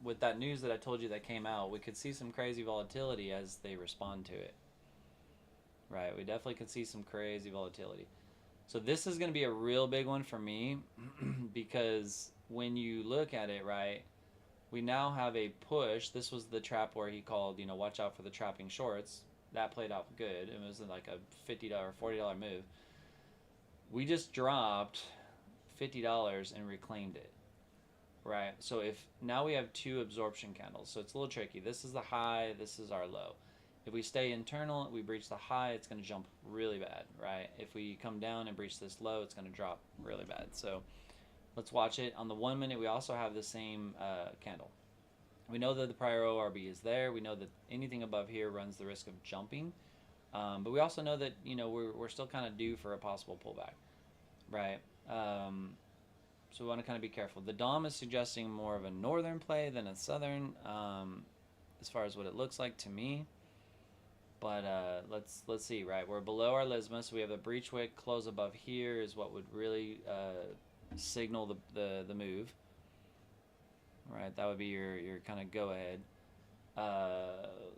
with that news that I told you that came out, we could see some crazy volatility as they respond to it. Right, we definitely could see some crazy volatility. So this is going to be a real big one for me because when you look at it, right, we now have a push. This was the trap where he called, you know, watch out for the trapping shorts. That played out good. It was like a $50, $40 move. We just dropped $50 and reclaimed it, right? So if now we have 2 absorption candles, so it's a little tricky. This is the high, this is our low. If we stay internal, we breach the high, it's going to jump really bad, right? If we come down and breach this low, it's going to drop really bad. So let's watch it. On the 1 minute, we also have the same candle. We know that the prior ORB is there. We know that anything above here runs the risk of jumping. But we also know that, you know, we're still kind of due for a possible pullback, right? So we want to kind of be careful. The DOM is suggesting more of a northern play than a southern, as far as what it looks like to me. But let's see, right? We're below our Lisma, so we have a breach wick. Close above here is what would really signal the move. Right, that would be your kind of go ahead.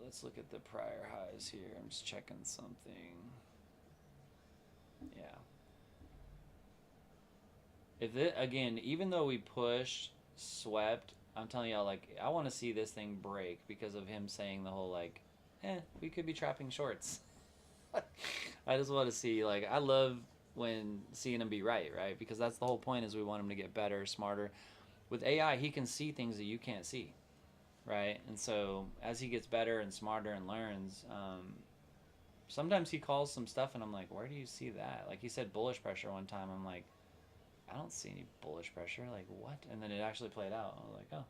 Let's look at the prior highs here. I'm just checking something. Yeah. If it, again, even though we pushed, swept, I'm telling y'all, like, I want to see this thing break because of him saying the whole, like, we could be trapping shorts. I just want to see, like, I love when seeing him be right? Because that's the whole point, is we want him to get better, smarter. With AI, he can see things that you can't see, right? And so as he gets better and smarter and learns, sometimes he calls some stuff and I'm like, where do you see that? Like he said bullish pressure one time. I'm like, I don't see any bullish pressure. Like, what? And then it actually played out. I was like, oh.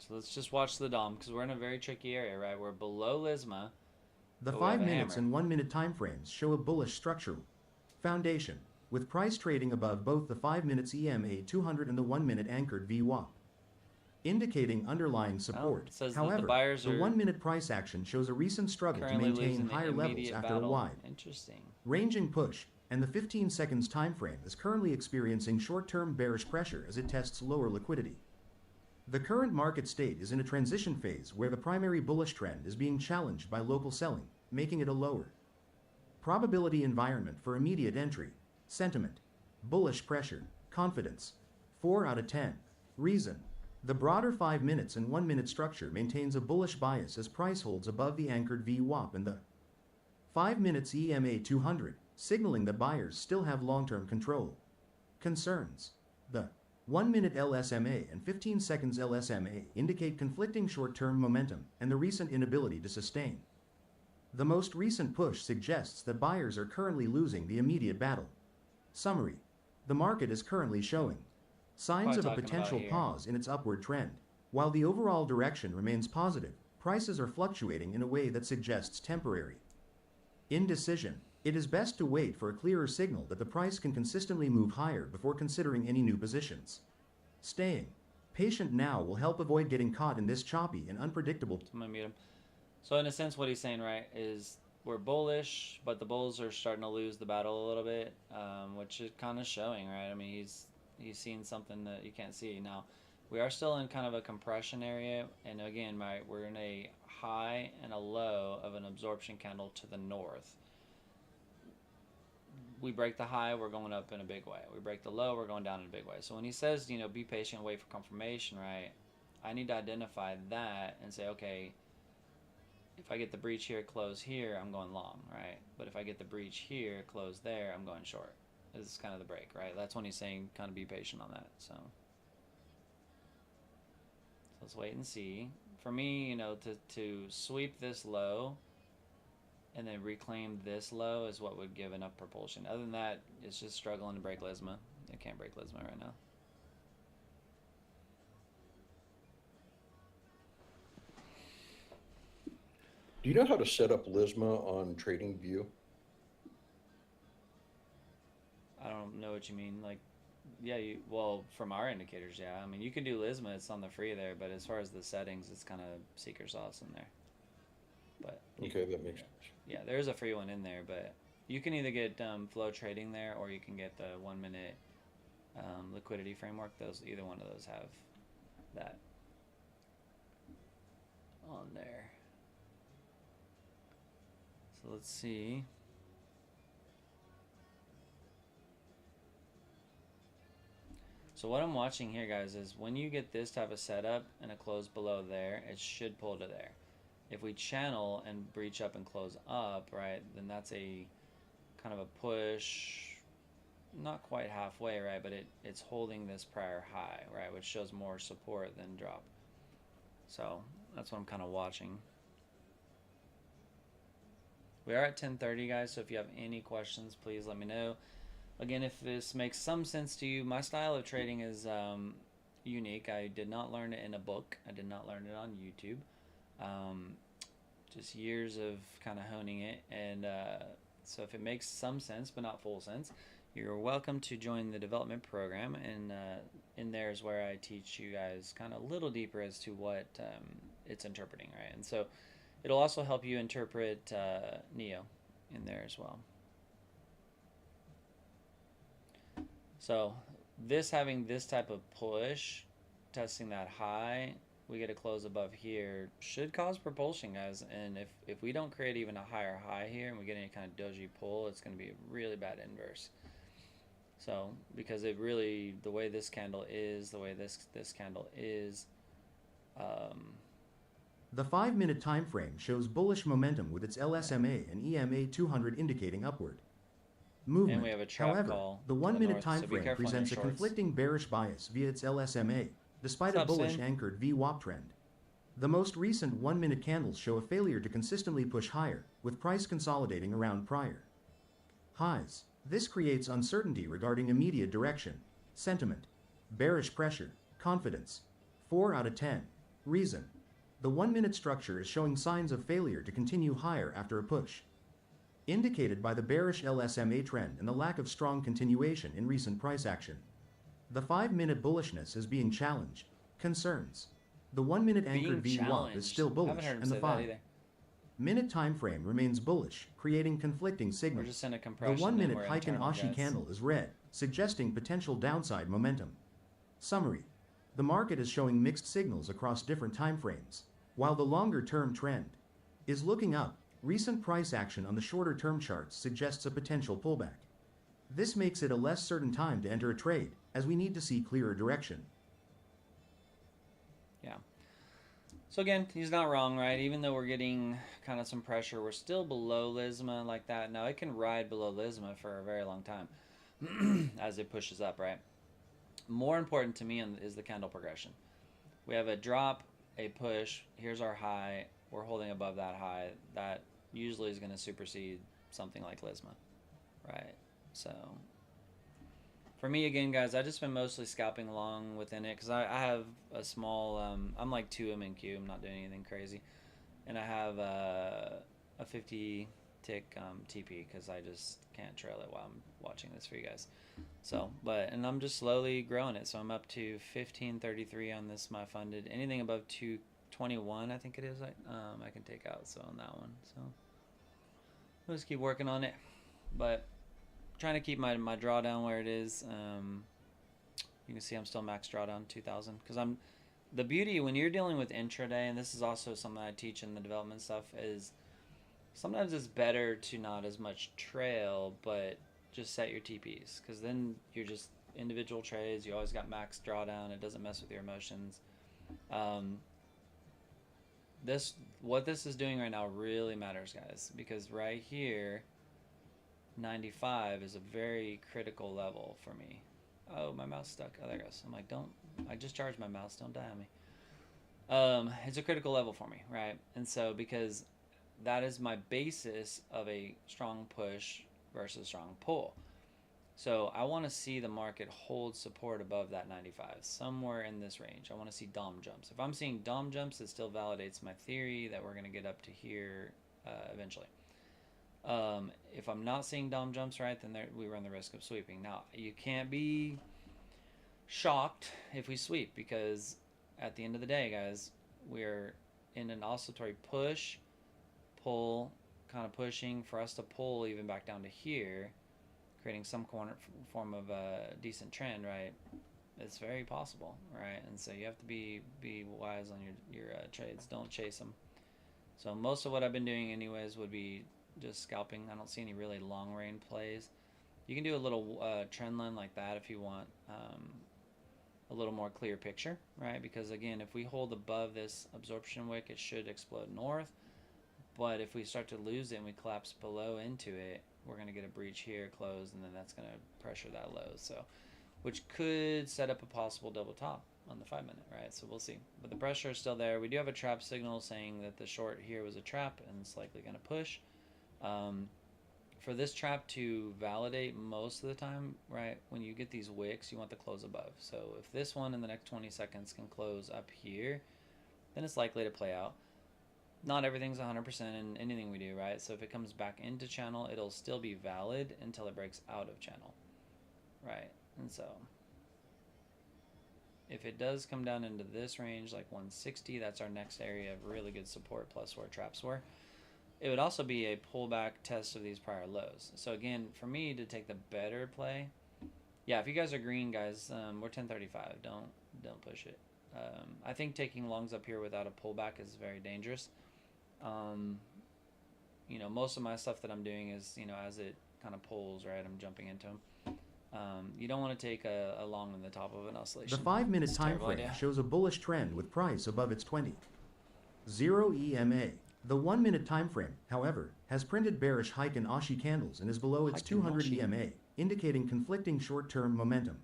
So let's just watch the DOM because we're in a very tricky area, right? We're below Lisma. The but we have 5 a minutes hammer. and 1 minute time frames show a bullish structural foundation, with price trading above both the 5 minutes EMA 200 and the 1 minute anchored VWAP, indicating underlying support. it says that the However, buyers the are 1 minute price action shows a recent struggle to Currently maintain losing the higher levels immediate after battle. a wide Interesting. ranging push, and the 15 seconds time frame is currently experiencing short-term bearish pressure as it tests lower liquidity. The current market state is in a transition phase where the primary bullish trend is being challenged by local selling, making it a lower probability environment for immediate entry. Sentiment, bullish pressure, confidence, 4 out of 10. Reason, the broader 5 minutes and 1 minute structure maintains a bullish bias as price holds above the anchored VWAP and the 5 minutes EMA 200, signaling that buyers still have long-term control. Concerns, the 1 minute LSMA and 15 seconds LSMA indicate conflicting short-term momentum and the recent inability to sustain. The most recent push suggests that buyers are currently losing the immediate battle. Summary, the market is currently showing signs Probably of a talking about potential here. pause in its upward trend. While the overall direction remains positive, prices are fluctuating in a way that suggests temporary indecision. It is best to wait for a clearer signal that the price can consistently move higher before considering any new positions. Staying patient now will help avoid getting caught in this choppy and unpredictable. I'm gonna mute him. So in a sense, what he's saying, right, is we're bullish, but the bulls are starting to lose the battle a little bit, which is kind of showing, right? I mean, he's seen something that you can't see. Now, we are still in kind of a compression area, and again, right, we're in a high and a low of an absorption candle to the north. We break the high, we're going up in a big way. We break the low, we're going down in a big way. So when he says, you know, be patient, wait for confirmation, right, I need to identify that and say, okay, if I get the breach here, close here, I'm going long, right? But if I get the breach here, close there, I'm going short. This is kind of the break, right? That's when he's saying kind of be patient on that. So let's wait and see. for me, to sweep this low and then reclaim this low is what would give enough propulsion. Other than that, it's just struggling to break Lisma. It can't break Lisma right now. Do you know how to set up Lisma on TradingView? I don't know what you mean. Like, yeah, well, from our indicators, yeah. I mean, you can do Lisma. It's on the free there, but as far as the settings, it's kind of secret sauce in there. But Okay, that makes sense. yeah, there's a free one in there, but you can either get flow trading there, or you can get the 1 minute liquidity framework. Either one of those have that on there. So let's see. So what I'm watching here, guys, is when you get this type of setup and a close below there, it should pull to there. If we channel and breach up and close up, right, then that's a kind of a push, not quite halfway, right, but it's holding this prior high, right, which shows more support than drop. So that's what I'm kind of watching. We are at 10:30, guys, so if you have any questions, please let me know. Again, if this makes some sense to you, my style of trading is unique. I did not learn it in a book. I did not learn it on YouTube. Just years of kind of honing it. And so if it makes some sense, but not full sense, you're welcome to join the development program. And in there is where I teach you guys kind of a little deeper as to what it's interpreting, right? And so it'll also help you interpret Neo in there as well. So this having this type of push, testing that high, we get a close above here, should cause propulsion, guys. And if we don't create even a higher high here and we get any kind of doji pull, it's going to be a really bad inverse. So because it really, the way this candle is, the way this candle is, The 5-minute time frame shows bullish momentum with its LSMA and EMA 200 indicating upward movement. And we have a trap However, call the to 1 the minute north, time so be frame careful on your presents a shorts. conflicting bearish bias via its LSMA, despite a What's up, bullish Sin? anchored VWAP trend. The most recent 1 minute candles show a failure to consistently push higher, with price consolidating around prior highs. This creates uncertainty regarding immediate direction, sentiment, bearish pressure, confidence. 4 out of 10. Reason: the 1 minute structure is showing signs of failure to continue higher after a push, indicated by the bearish LSMA trend and the lack of strong continuation in recent price action. The 5-minute bullishness is being challenged. Concerns: the 1 minute anchored Being VWAP is still challenged. bullish, Haven't heard him and the say that either. 5-minute time frame remains bullish, creating conflicting We're signals. just in a The compression. 1 and minute we're Heiken internal, Ashi guys. candle is red, suggesting potential downside momentum. Summary: the market is showing mixed signals across different time frames. While the longer-term trend is looking up, recent price action on the shorter-term charts suggests a potential pullback. This makes it a less certain time to enter a trade, as we need to see clearer direction. Yeah. So again, he's not wrong, right? Even though we're getting kind of some pressure, we're still below Lisma like that. Now it can ride below Lisma for a very long time as it pushes up, right? More important to me is the candle progression. We have a drop, a push. Here's our high. We're holding above that high. That usually is going to supersede something like Lisma, right? So for me, again, guys, I've just been mostly scalping along within it because I have a small, I'm like 2 MNQ. I'm not doing anything crazy. And I have a 50 tick TP because I just can't trail it while I'm watching this for you guys. So, and I'm just slowly growing it. So I'm up to 1533 on this, my funded. Anything above 221, I think it is, I can take out. So on that one. So we'll just keep working on it. But trying to keep my drawdown where it is. You can see I'm still max drawdown 2000 because the beauty when you're dealing with intraday, and this is also something I teach in the development stuff, is sometimes it's better to not as much trail, but just set your TPs because then you're just individual trades. You always got max drawdown. It doesn't mess with your emotions. What this is doing right now really matters, guys, because right here 95 is a very critical level for me. Oh, my mouse stuck. Oh, there it goes. I'm like, I just charged my mouse. Don't die on me. It's a critical level for me, right? And so because that is my basis of a strong push versus strong pull. So I want to see the market hold support above that 95, somewhere in this range. I want to see DOM jumps. If I'm seeing DOM jumps, it still validates my theory that we're going to get up to here eventually. If I'm not seeing DOM jumps, right, then we run the risk of sweeping. Now, you can't be shocked if we sweep, because at the end of the day, guys, we're in an oscillatory push, pull, kind of pushing for us to pull even back down to here, creating some form of a decent trend, right? It's very possible, right? And so you have to be wise on your trades. Don't chase them. So most of what I've been doing anyways would be just scalping. I don't see any really long range plays. You can do a little trend line like that if you want a little more clear picture, right? Because again, if we hold above this absorption wick, it should explode north. But if we start to lose it and we collapse below into it, we're going to get a breach here, close, and then that's going to pressure that low. So, which could set up a possible double top on the 5 minute, right? So we'll see. But the pressure is still there. We do have a trap signal saying that the short here was a trap and it's likely going to push. For this trap to validate most of the time, right, when you get these wicks, you want the close above. So if this one in the next 20 seconds can close up here, then it's likely to play out. Not everything's 100% in anything we do, right? So if it comes back into channel, it'll still be valid until it breaks out of channel, right? And so if it does come down into this range, like 160, that's our next area of really good support plus where traps were. It would also be a pullback test of these prior lows. So again, for me to take the better play, yeah, if you guys are green, guys, we're 1035. Don't push it. I think taking longs up here without a pullback is very dangerous. You know, most of my stuff that I'm doing is, you know, as it kind of pulls, right, I'm jumping into them. You don't want to take a long on the top of an oscillation. The 5 minute It's a time terrible frame idea. shows a bullish trend with price above its 20. 0 EMA. The 1 minute time frame, however, has printed bearish Heiken Ashi candles and is below its Heiken 200 Ashi. EMA, indicating conflicting short-term momentum.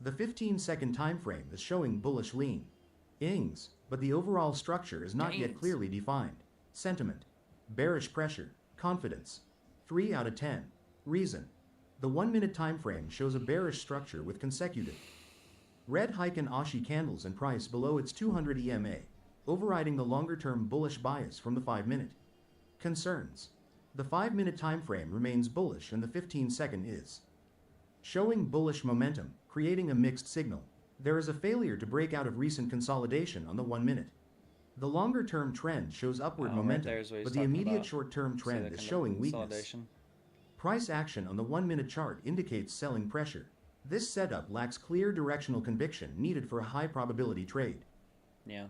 The 15-second time frame is showing bullish lean ings, but the overall structure is not yet Gains. clearly defined. Sentiment, bearish pressure, confidence. 3 out of 10. Reason. The 1 minute time frame shows a bearish structure with consecutive red Heiken Ashi candles and price below its 200 EMA, overriding the longer-term bullish bias from the 5 minute. Concerns. The 5 minute time frame remains bullish and the 15-second is showing bullish momentum, creating a mixed signal. There is a failure to break out of recent consolidation on the 1 minute. The longer-term trend shows upward Right momentum, there is what he's but the talking immediate about. short-term See trend the is showing weakness. consolidation. Price action on the 1 minute chart indicates selling pressure. This setup lacks clear directional conviction needed for a high probability trade. Yeah.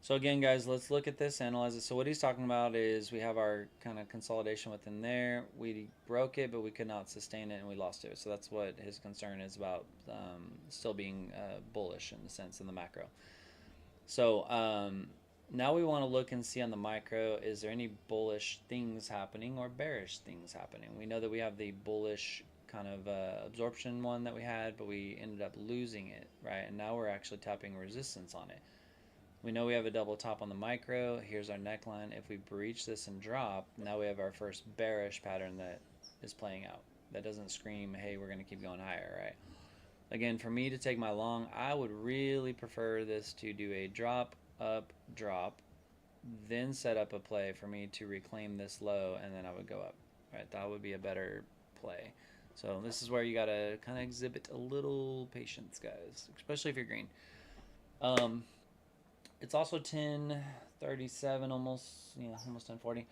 So again, guys, let's look at this, analyze it. So what he's talking about is we have our kind of consolidation within there. We broke it, but we could not sustain it, and we lost it. So that's what his concern is about, still being bullish in the sense in the macro. So now we want to look and see on the micro, is there any bullish things happening or bearish things happening? We know that we have the bullish kind of absorption one that we had, but we ended up losing it, right? And now we're actually tapping resistance on it. We know we have a double top on the micro. Here's our neckline. If we breach this and drop, now we have our first bearish pattern that is playing out. That doesn't scream, hey, we're going to keep going higher, right? Again, for me to take my long, I would really prefer this to do a drop, up, drop, then set up a play for me to reclaim this low, and then I would go up, right? That would be a better play. So this is where you got to kind of exhibit a little patience, guys, especially if you're green. It's also 10:37, almost 10:40.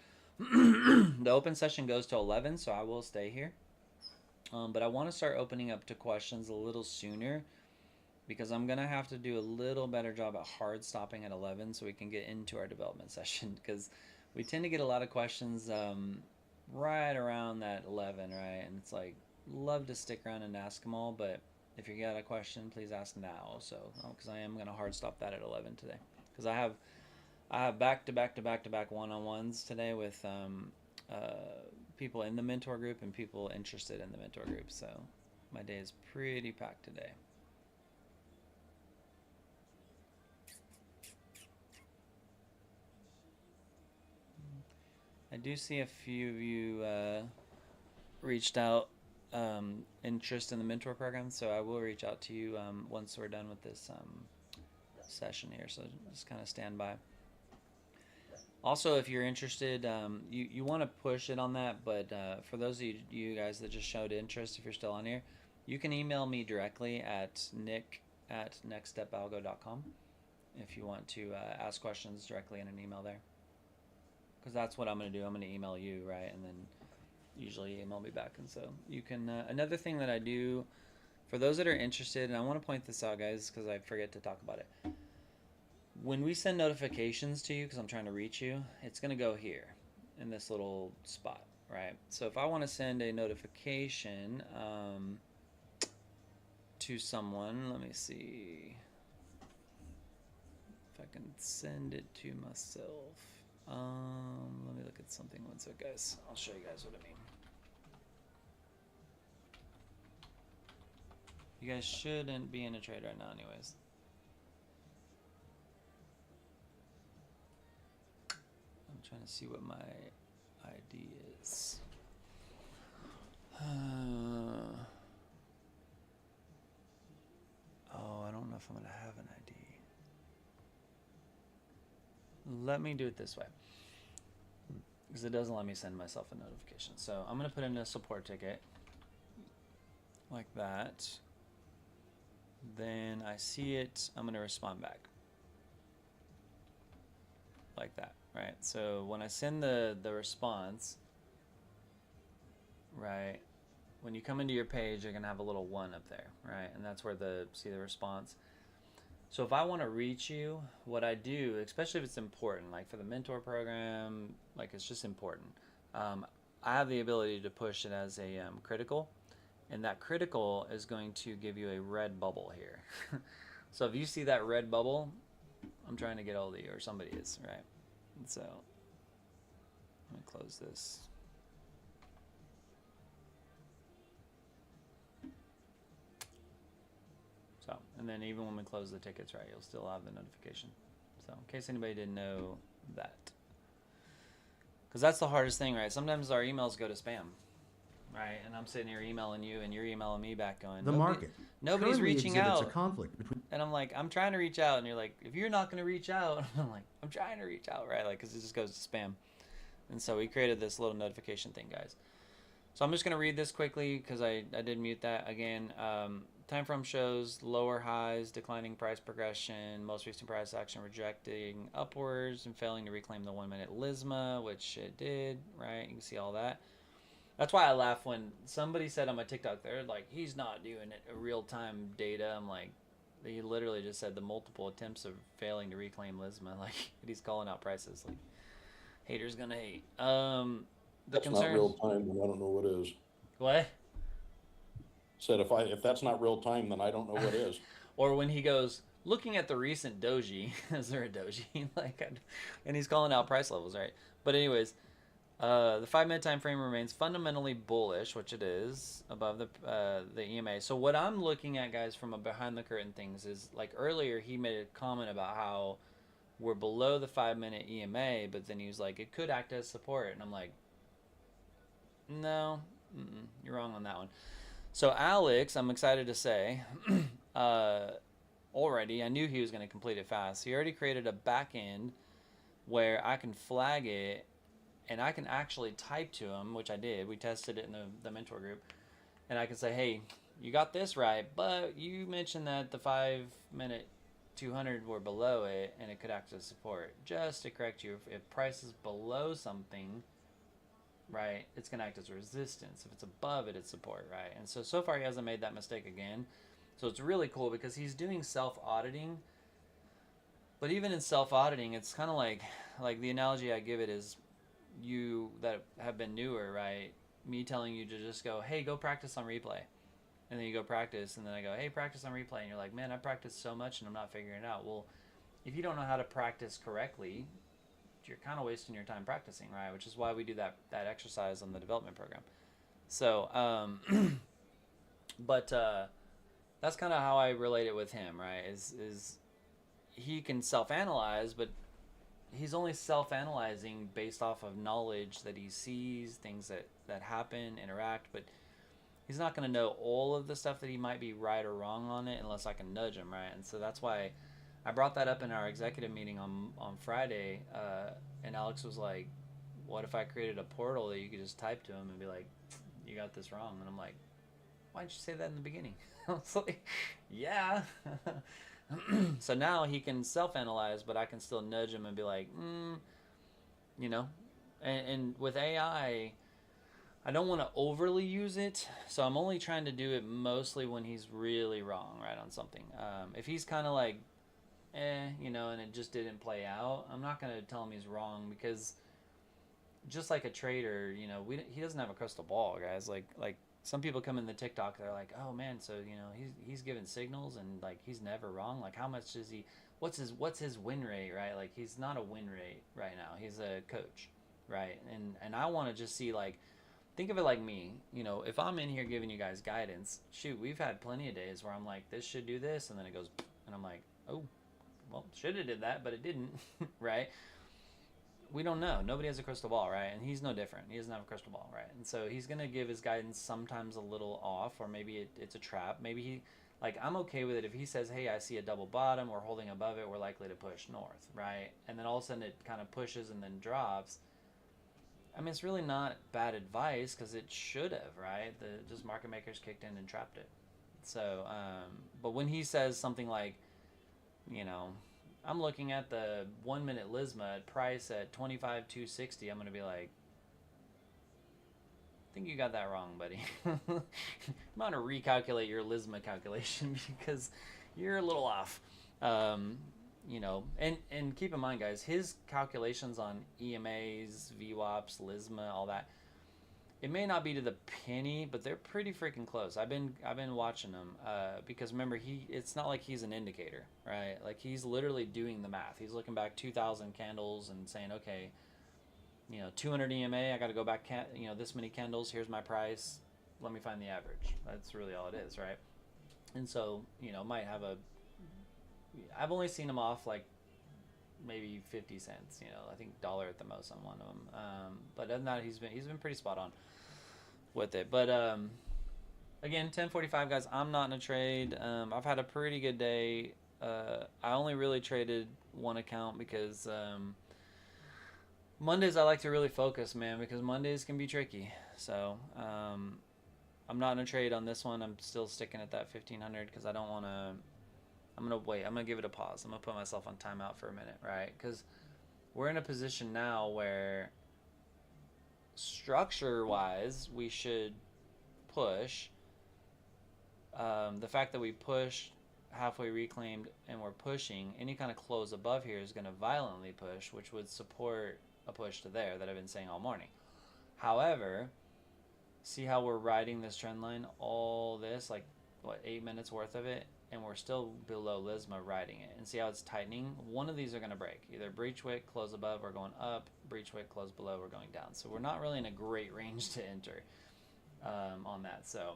The open session goes to 11, so I will stay here. But I want to start opening up to questions a little sooner because I'm going to have to do a little better job at hard stopping at 11 so we can get into our development session, because we tend to get a lot of questions right around that 11, right? And it's like, love to stick around and ask them all, but if you got a question, please ask now. So, because I am going to hard stop that at 11 today. Because I have back-to-back one-on-ones today with people in the mentor group and people interested in the mentor group. So my day is pretty packed today. I do see a few of you reached out interest in the mentor program, so I will reach out to you once we're done with this session here. So just kind of stand by. Also, if you're interested, you want to push it on that, but for those of you guys that just showed interest, if you're still on here, you can email me directly at nick@nextstepalgo.com if you want to ask questions directly in an email there. Because that's what I'm going to do. I'm going to email you, right? And then usually email me back. And so you can, another thing that I do for those that are interested, and I want to point this out, guys, because I forget to talk about it. When we send notifications to you, because I'm trying to reach you, it's going to go here in this little spot, right? So if I want to send a notification to someone, let me see if I can send it to myself. Let me look at something one sec, guys. I'll show you guys what I mean. You guys shouldn't be in a trade right now anyways. I'm trying to see what my ID is. Oh, I don't know if I'm going to have an ID. Let me do it this way, because it doesn't let me send myself a notification. So I'm going to put in a support ticket like that. Then I see it, I'm going to respond back like that, right? So when I send the response, right, when you come into your page, you're going to have a little 1 up there, right? And that's where see the response. So if I want to reach you, what I do, especially if it's important, like for the mentor program, like it's just important, I have the ability to push it as a critical, and that critical is going to give you a red bubble here. So if you see that red bubble, I'm trying to get hold of you, or somebody is, right? And so let me close this. So, and then even when we close the tickets, right, you'll still have the notification. So in case anybody didn't know that. Because that's the hardest thing, right? Sometimes our emails go to spam, right? And I'm sitting here emailing you, and you're emailing me back going, The market nobody's currently reaching exhibits out. a conflict between. And I'm like, I'm trying to reach out. And you're like, if you're not going to reach out, I'm like, I'm trying to reach out, right? Like, because it just goes to spam. And so we created this little notification thing, guys. So I'm just going to read this quickly because I did mute that again. Time frame shows lower highs, declining price progression, most recent price action rejecting upwards and failing to reclaim the 1 minute Lisma, which it did, right? You can see all that. That's why I laugh when somebody said on my TikTok, they're like, he's not doing it real-time data. I'm like, he literally just said the multiple attempts of failing to reclaim Lisma. Like, he's calling out prices. Like, haters gonna hate. That's not real time, then I don't know what is. What? Said if that's not real time, then I don't know what is. Or when he goes, looking at the recent doji, is there a doji? Like, and he's calling out price levels, right? But anyways, the 5 minute time frame remains fundamentally bullish, which it is, above the EMA. So what I'm looking at, guys, from a behind the curtain things is, like earlier he made a comment about how we're below the 5 minute EMA, but then he was like, it could act as support. And I'm like, no, you're wrong on that one. So Alex, I'm excited to say, already, I knew he was going to complete it fast. He already created a back end where I can flag it, and I can actually type to him, which I did. We tested it in the mentor group. And I can say, hey, you got this right, but you mentioned that the 5 minute 200 were below it, and it could act as support. Just to correct you, if price is below something, right, it's going to act as resistance. If it's above it, it's support, right? And so far he hasn't made that mistake again. So it's really cool because he's doing self-auditing. But even in self-auditing, it's kind of like the analogy I give it is you that have been newer, right? Me telling you to just go, hey, go practice on replay. And then you go practice, and then I go, hey, practice on replay. And you're like, man, I practiced so much and I'm not figuring it out. Well, if you don't know how to practice correctly, you're kind of wasting your time practicing, right? Which is why we do that exercise on the development program. So, but that's kind of how I relate it with him, right? Is he can self-analyze, but he's only self-analyzing based off of knowledge that he sees, things that happen, interact, but he's not going to know all of the stuff that he might be right or wrong on it unless I can nudge him, right? And so that's why I brought that up in our executive meeting on Friday, and Alex was like, what if I created a portal that you could just type to him and be like, you got this wrong? And I'm like, why didn't you say that in the beginning? I was like, yeah. So now he can self-analyze, but I can still nudge him and be like, you know. And with AI, I don't want to overly use it, so I'm only trying to do it mostly when he's really wrong, right, on something. If he's kind of like, you know, and it just didn't play out, I'm not going to tell him he's wrong, because just like a trader, you know, he doesn't have a crystal ball, guys. Like some people come in the TikTok, they're like, oh man, so you know he's giving signals and like he's never wrong. Like how much does he? What's his win rate, right? Like he's not a win rate right now. He's a coach, right? And I want to just see, like, think of it like me. You know, if I'm in here giving you guys guidance, shoot, we've had plenty of days where I'm like, this should do this, and then it goes, and I'm like, oh, well, should have did that, but it didn't, right? We don't know. Nobody has a crystal ball, right? And he's no different. He doesn't have a crystal ball, right? And so he's going to give his guidance sometimes a little off, or maybe it's a trap. Maybe he, like, I'm okay with it if he says, hey, I see a double bottom, we're holding above it, we're likely to push north, right? And then all of a sudden it kind of pushes and then drops. I mean, it's really not bad advice, because it should have, right? Just market makers kicked in and trapped it. So, but when he says something like, you know, I'm looking at the 1 minute Lisma at price at 25,260. I'm going to be like, I think you got that wrong, buddy. I'm going to recalculate your Lisma calculation because you're a little off. You know, and keep in mind, guys, his calculations on EMAs, VWAPs, Lisma, all that, it may not be to the penny, but they're pretty freaking close. I've been watching them because remember, it's not like he's an indicator, right? Like he's literally doing the math. He's looking back 2,000 candles and saying, okay, you know, 200 EMA, I got to go back, you know, this many candles. Here's my price. Let me find the average. That's really all it is, right? And so, you know, might have I've only seen him off like maybe 50 cents, you know, I think $1 at the most on one of them. But other than that, he's been pretty spot on with it. But again, 10:45, guys, I'm not in a trade. I've had a pretty good day. I only really traded one account because Mondays I like to really focus, man, because Mondays can be tricky. So I'm not in a trade on this one. I'm still sticking at that 1500 because I don't want to. I'm going to wait. I'm going to give it a pause. I'm going to put myself on timeout for a minute, right? Because we're in a position now where structure-wise we should push. The fact that we pushed, halfway reclaimed, and we're pushing, any kind of close above here is going to violently push, which would support a push to there that I've been saying all morning. However, see how we're riding this trend line, all this, like, what, 8 minutes worth of it? And we're still below Lisma riding it. And see how it's tightening? One of these are going to break. Either breach wick, close above, we're going up. Breach wick, close below, we're going down. So we're not really in a great range to enter on that. So,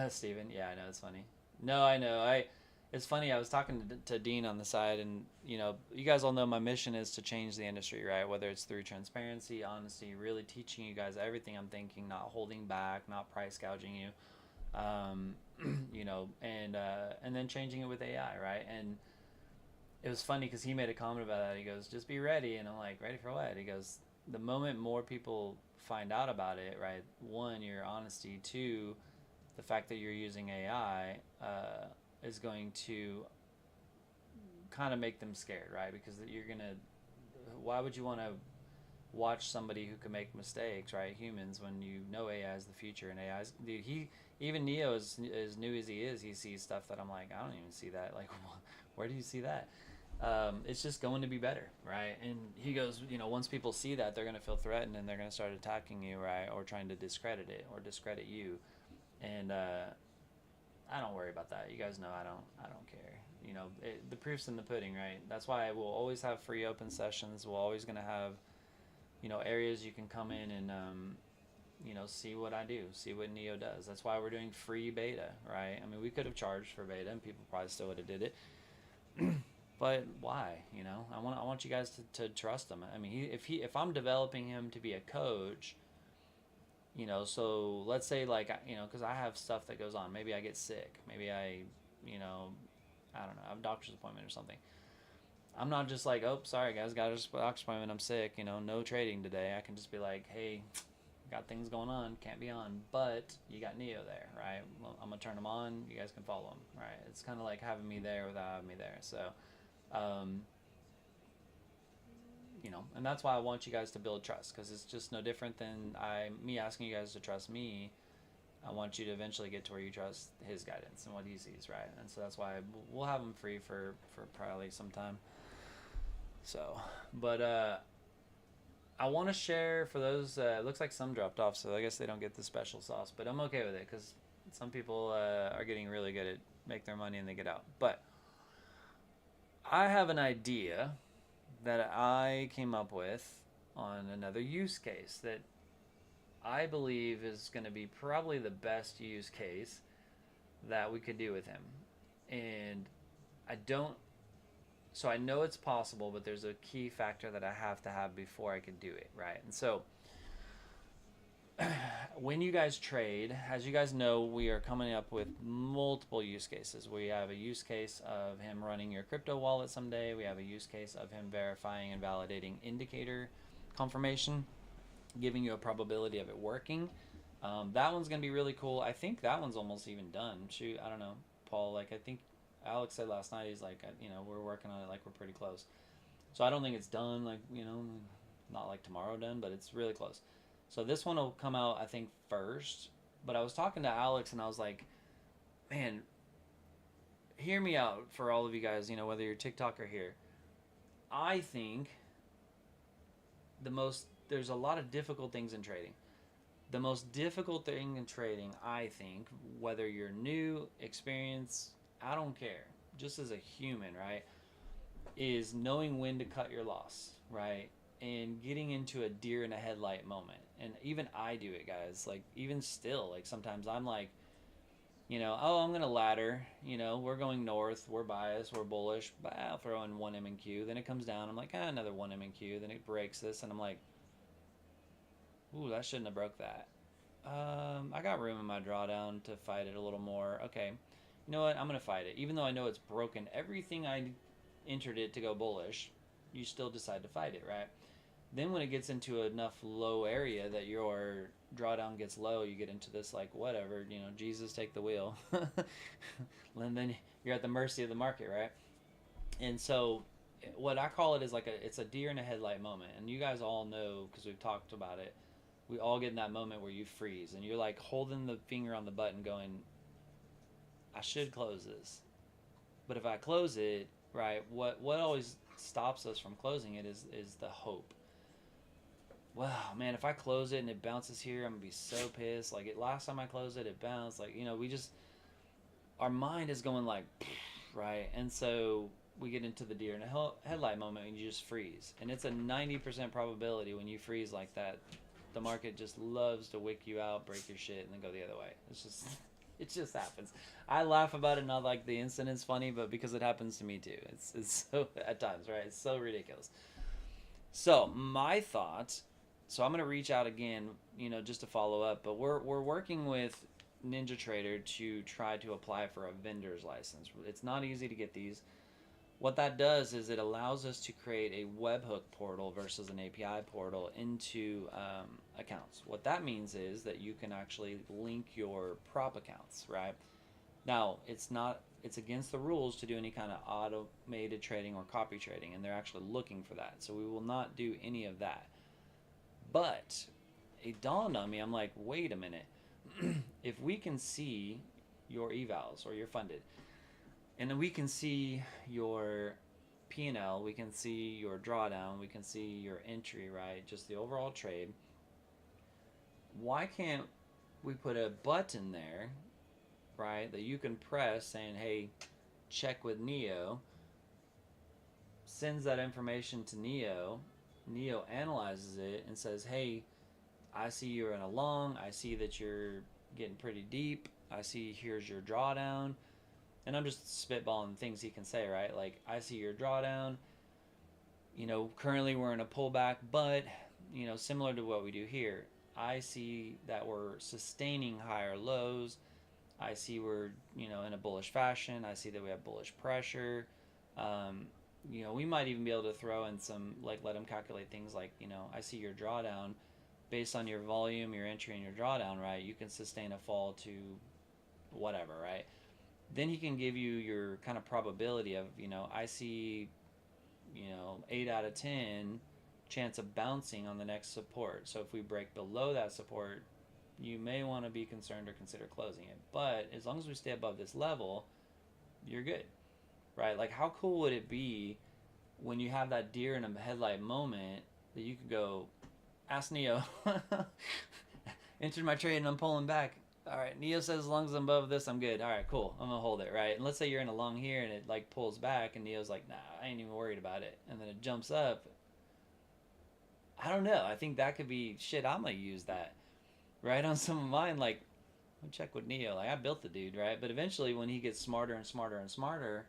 Steven, yeah, I know, it's funny. No, I know. It's funny, I was talking to Dean on the side, and, you know, you guys all know my mission is to change the industry, right? Whether it's through transparency, honesty, really teaching you guys everything I'm thinking, not holding back, not price gouging you. You know, and then changing it with AI, right? And it was funny because he made a comment about that. He goes, just be ready. And I'm like, ready for what? He goes, the moment more people find out about it, right? One, your honesty. Two, the fact that you're using AI is going to kind of make them scared, right? Because you're going to, why would you want to watch somebody who can make mistakes, right? Humans, when you know AI is the future, and AI's, dude, even Neo, as new as he is, he sees stuff that I'm like, I don't even see that. Like, where do you see that? It's just going to be better, right? And he goes, you know, once people see that, they're going to feel threatened and they're going to start attacking you, right? Or trying to discredit it or discredit you. And I don't worry about that. You guys know I don't care. You know, the proof's in the pudding, right? That's why we'll always have free open sessions. We're always going to have, you know, areas you can come in and, you know, see what I do, see what Neo does. That's why we're doing free beta, right? I mean, we could have charged for beta and people probably still would have did it. But why? I want you guys to trust him. I mean, if I'm developing him to be a coach, so let's say like because I have stuff that goes on. Maybe I get sick. Maybe I don't know, I have a doctor's appointment or something. I'm not just like, oh, sorry guys, got a doctor's appointment, I'm sick, no trading today. I can just be like, hey, got things going on, can't be on, but you got Neo there, right? Well, I'm gonna turn him on, you guys can follow him, right? It's kind of like having me there without having me there. So and that's why I want you guys to build trust, because it's just no different than me asking you guys to trust me. I want you to eventually get to where you trust his guidance and what he sees, right? And so that's why we'll have him free for probably some time. So, but I want to share for those. It looks like some dropped off, so I guess they don't get the special sauce. But I'm okay with it because some people are getting really good at make their money and they get out. But I have an idea that I came up with on another use case that I believe is going to be probably the best use case that we could do with him. And so I know it's possible, but there's a key factor that I have to have before I could do it, right? And so when you guys trade, as you guys know, we are coming up with multiple use cases. We have a use case of him running your crypto wallet someday. We have a use case of him verifying and validating indicator confirmation, giving you a probability of it working. That one's going to be really cool. I think that one's almost even done. Shoot, I don't know, Paul, I think Alex said last night, he's like, we're working on it, like we're pretty close. So I don't think it's done, like, not like tomorrow done, but it's really close. So this one will come out, I think, first. But I was talking to Alex, and I was like, man, hear me out for all of you guys, whether you're TikTok or here. I think there's a lot of difficult things in trading. The most difficult thing in trading, I think, whether you're new, experienced, I don't care, just as a human, right, is knowing when to cut your loss, right? And getting into a deer in a headlight moment. And even I do it, guys. Like, even still, like, sometimes I'm like, I'm going to ladder. We're going north. We're biased. We're bullish. But I'll throw in one MQ. Then it comes down. I'm like, another one MQ. Then it breaks this. And I'm like, ooh, that shouldn't have broke that. I got room in my drawdown to fight it a little more. Okay. You know what? I'm going to fight it. Even though I know it's broken everything I entered it to go bullish, you still decide to fight it, right? Then when it gets into enough low area that your drawdown gets low, you get into this like, whatever, Jesus take the wheel. And then you're at the mercy of the market, right? And so what I call it is like it's a deer in a headlight moment. And you guys all know, because we've talked about it, we all get in that moment where you freeze and you're like holding the finger on the button going, I should close this. But if I close it, right, what always stops us from closing it is the hope. Wow, man, if I close it and it bounces here, I'm going to be so pissed. Like, last time I closed it, it bounced. Like, our mind is going like, right? And so we get into the deer in a headlight moment and you just freeze. And it's a 90% probability when you freeze like that, the market just loves to wick you out, break your shit, and then go the other way. It just happens. I laugh about it, not like the incident's funny, but because it happens to me too. It's so, at times, right? It's so ridiculous. So my thought, so I'm going to reach out again, just to follow up, but we're working with NinjaTrader to try to apply for a vendor's license. It's not easy to get these. What that does is it allows us to create a webhook portal versus an API portal into accounts. What that means is that you can actually link your prop accounts, right? Now, it's against the rules to do any kind of automated trading or copy trading, and they're actually looking for that. So we will not do any of that. But it dawned on me, I'm like, wait a minute. If we can see your evals or your funded, and then we can see your P&L, we can see your drawdown, we can see your entry, right? Just the overall trade. Why can't we put a button there, right, that you can press saying, hey, check with Neo, sends that information to Neo, Neo analyzes it and says, hey, I see you're in a long, I see that you're getting pretty deep, I see here's your drawdown. and I'm just spitballing things he can say, right? Like, I see your drawdown. Currently we're in a pullback, but, similar to what we do here, I see that we're sustaining higher lows. I see we're, in a bullish fashion. I see that we have bullish pressure. We might even be able to throw in some, like, let them calculate things like, I see your drawdown based on your volume, your entry, and your drawdown, right? You can sustain a fall to whatever, right? Then he can give you your kind of probability of, I see, 8 out of 10 chance of bouncing on the next support. So if we break below that support, you may want to be concerned or consider closing it. But as long as we stay above this level, you're good, right? Like, how cool would it be when you have that deer in a headlight moment that you could go, ask Neo, entered my trade and I'm pulling back. All right, Neo says as long as I'm above this, I'm good. All right, cool. I'm gonna hold it, right? And let's say you're in a long here and it like pulls back, and Neo's like, nah, I ain't even worried about it. And then it jumps up. I don't know. I think that could be shit. I'm gonna use that, right, on some of mine. Like, I'll check with Neo. Like, I built the dude, right? But eventually, when he gets smarter and smarter and smarter,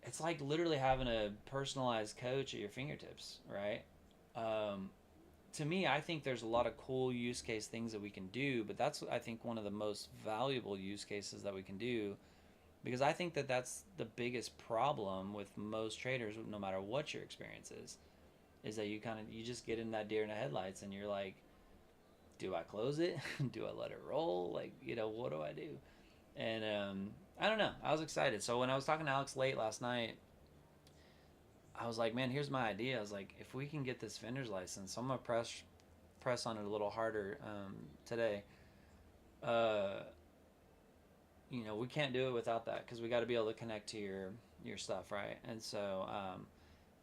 it's like literally having a personalized coach at your fingertips, right? To me, I think there's a lot of cool use case things that we can do, but that's, I think, one of the most valuable use cases that we can do, because I think that that's the biggest problem with most traders, no matter what your experience is that you just get in that deer in the headlights and you're like, do I close it? Do I let it roll? Like, what do I do? And I don't know. I was excited. So when I was talking to Alex late last night, I was like, man, here's my idea. I was like, if we can get this vendor's license, I'm gonna press on it a little harder today. We can't do it without that, because we got to be able to connect to your stuff, right? And so,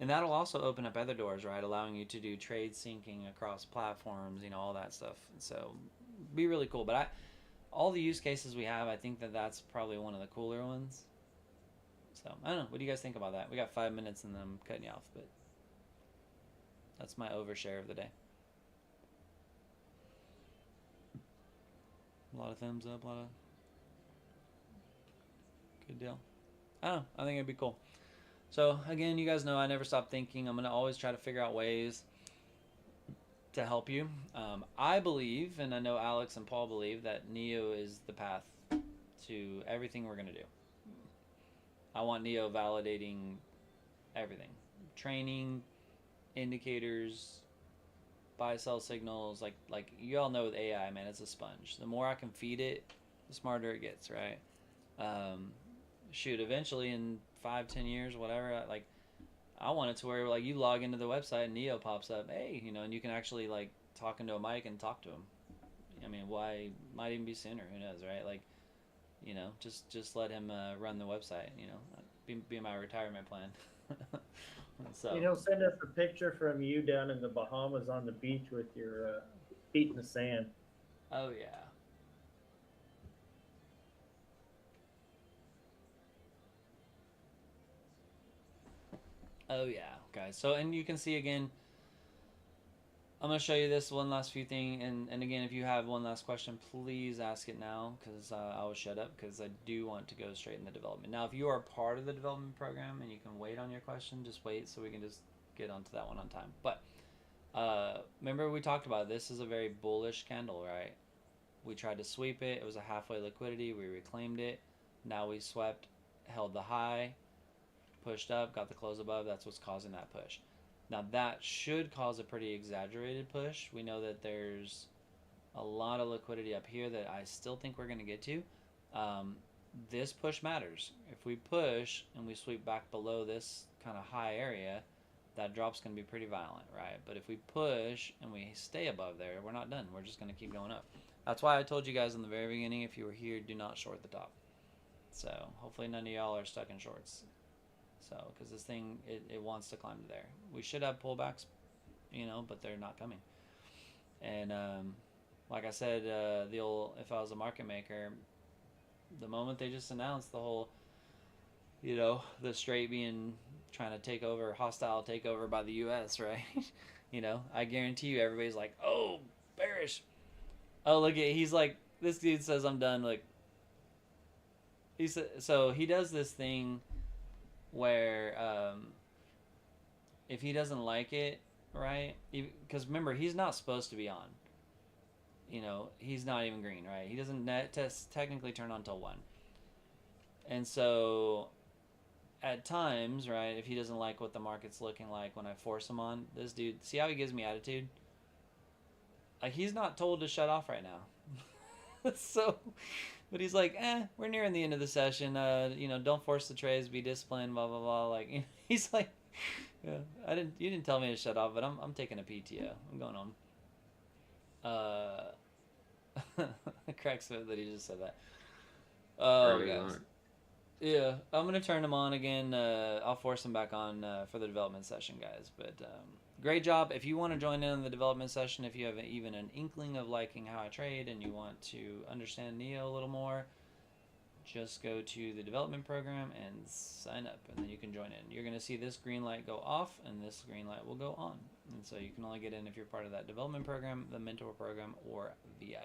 and that'll also open up other doors, right? Allowing you to do trade syncing across platforms, all that stuff. And so, be really cool. But all the use cases we have, I think that that's probably one of the cooler ones. So, I don't know. What do you guys think about that? We got 5 minutes and then I'm cutting you off, but that's my overshare of the day. A lot of thumbs up, a lot of good deal. I don't know. I think it'd be cool. So, again, you guys know I never stop thinking. I'm going to always try to figure out ways to help you. I believe, and I know Alex and Paul believe, that Neo is the path to everything we're going to do. I want Neo validating everything. Training, indicators, buy-sell signals. Like you all know with AI, man, it's a sponge. The more I can feed it, the smarter it gets, right? Eventually in 5-10 years, whatever, I want it to where, like, you log into the website and Neo pops up, hey, and you can actually, like, talk into a mic and talk to him. I mean, why? Might even be sooner. Who knows, right? Like, just let him run the website. Be my retirement plan. So. Send us a picture from you down in the Bahamas on the beach with your feet in the sand. Oh yeah. Oh yeah, guys. So, and you can see again, I'm going to show you this one last few thing, and again, if you have one last question, please ask it now, because I will shut up, because I do want to go straight in the development. Now, if you are part of the development program and you can wait on your question, just wait so we can just get onto that one on time. But remember we talked about this is a very bullish candle, right? We tried to sweep it. It was a halfway liquidity. We reclaimed it. Now we swept, held the high, pushed up, got the close above. That's what's causing that push. Now that should cause a pretty exaggerated push. We know that there's a lot of liquidity up here that I still think we're going to get to. This push matters. If we push and we sweep back below this kind of high area, that drop's going to be pretty violent, right? But if we push and we stay above there, we're not done. We're just going to keep going up. That's why I told you guys in the very beginning, if you were here, do not short the top. So hopefully none of y'all are stuck in shorts. So, because this thing, it wants to climb to there. We should have pullbacks, but they're not coming. And like I said, if I was a market maker, the moment they just announced the whole, the strait trying to take over, hostile takeover by the U.S., right? I guarantee you everybody's like, oh, bearish. Oh, look at, he's like, this dude says I'm done, like, So he does this thing where if he doesn't like it, right? Because remember, he's not supposed to be on. He's not even green, right? He doesn't technically turn on till 1. And so at times, right, if he doesn't like what the market's looking like when I force him on, this dude, see how he gives me attitude? Like, he's not told to shut off right now. So, but he's like, we're nearing the end of the session. Don't force the trades, be disciplined, blah, blah, blah. Like, he's like, yeah, you didn't tell me to shut off, but I'm taking a PTO. I'm going home. It cracks me up that he just said that. Oh, Early guys. on. Yeah, I'm going to turn him on again. I'll force him back on for the development session, guys. But great job. If you want to join in on the development session, if you have even an inkling of liking how I trade and you want to understand Neo a little more, just go to the development program and sign up, and then you can join in. You're going to see this green light go off, and this green light will go on. And so you can only get in if you're part of that development program, the mentor program, or VIP.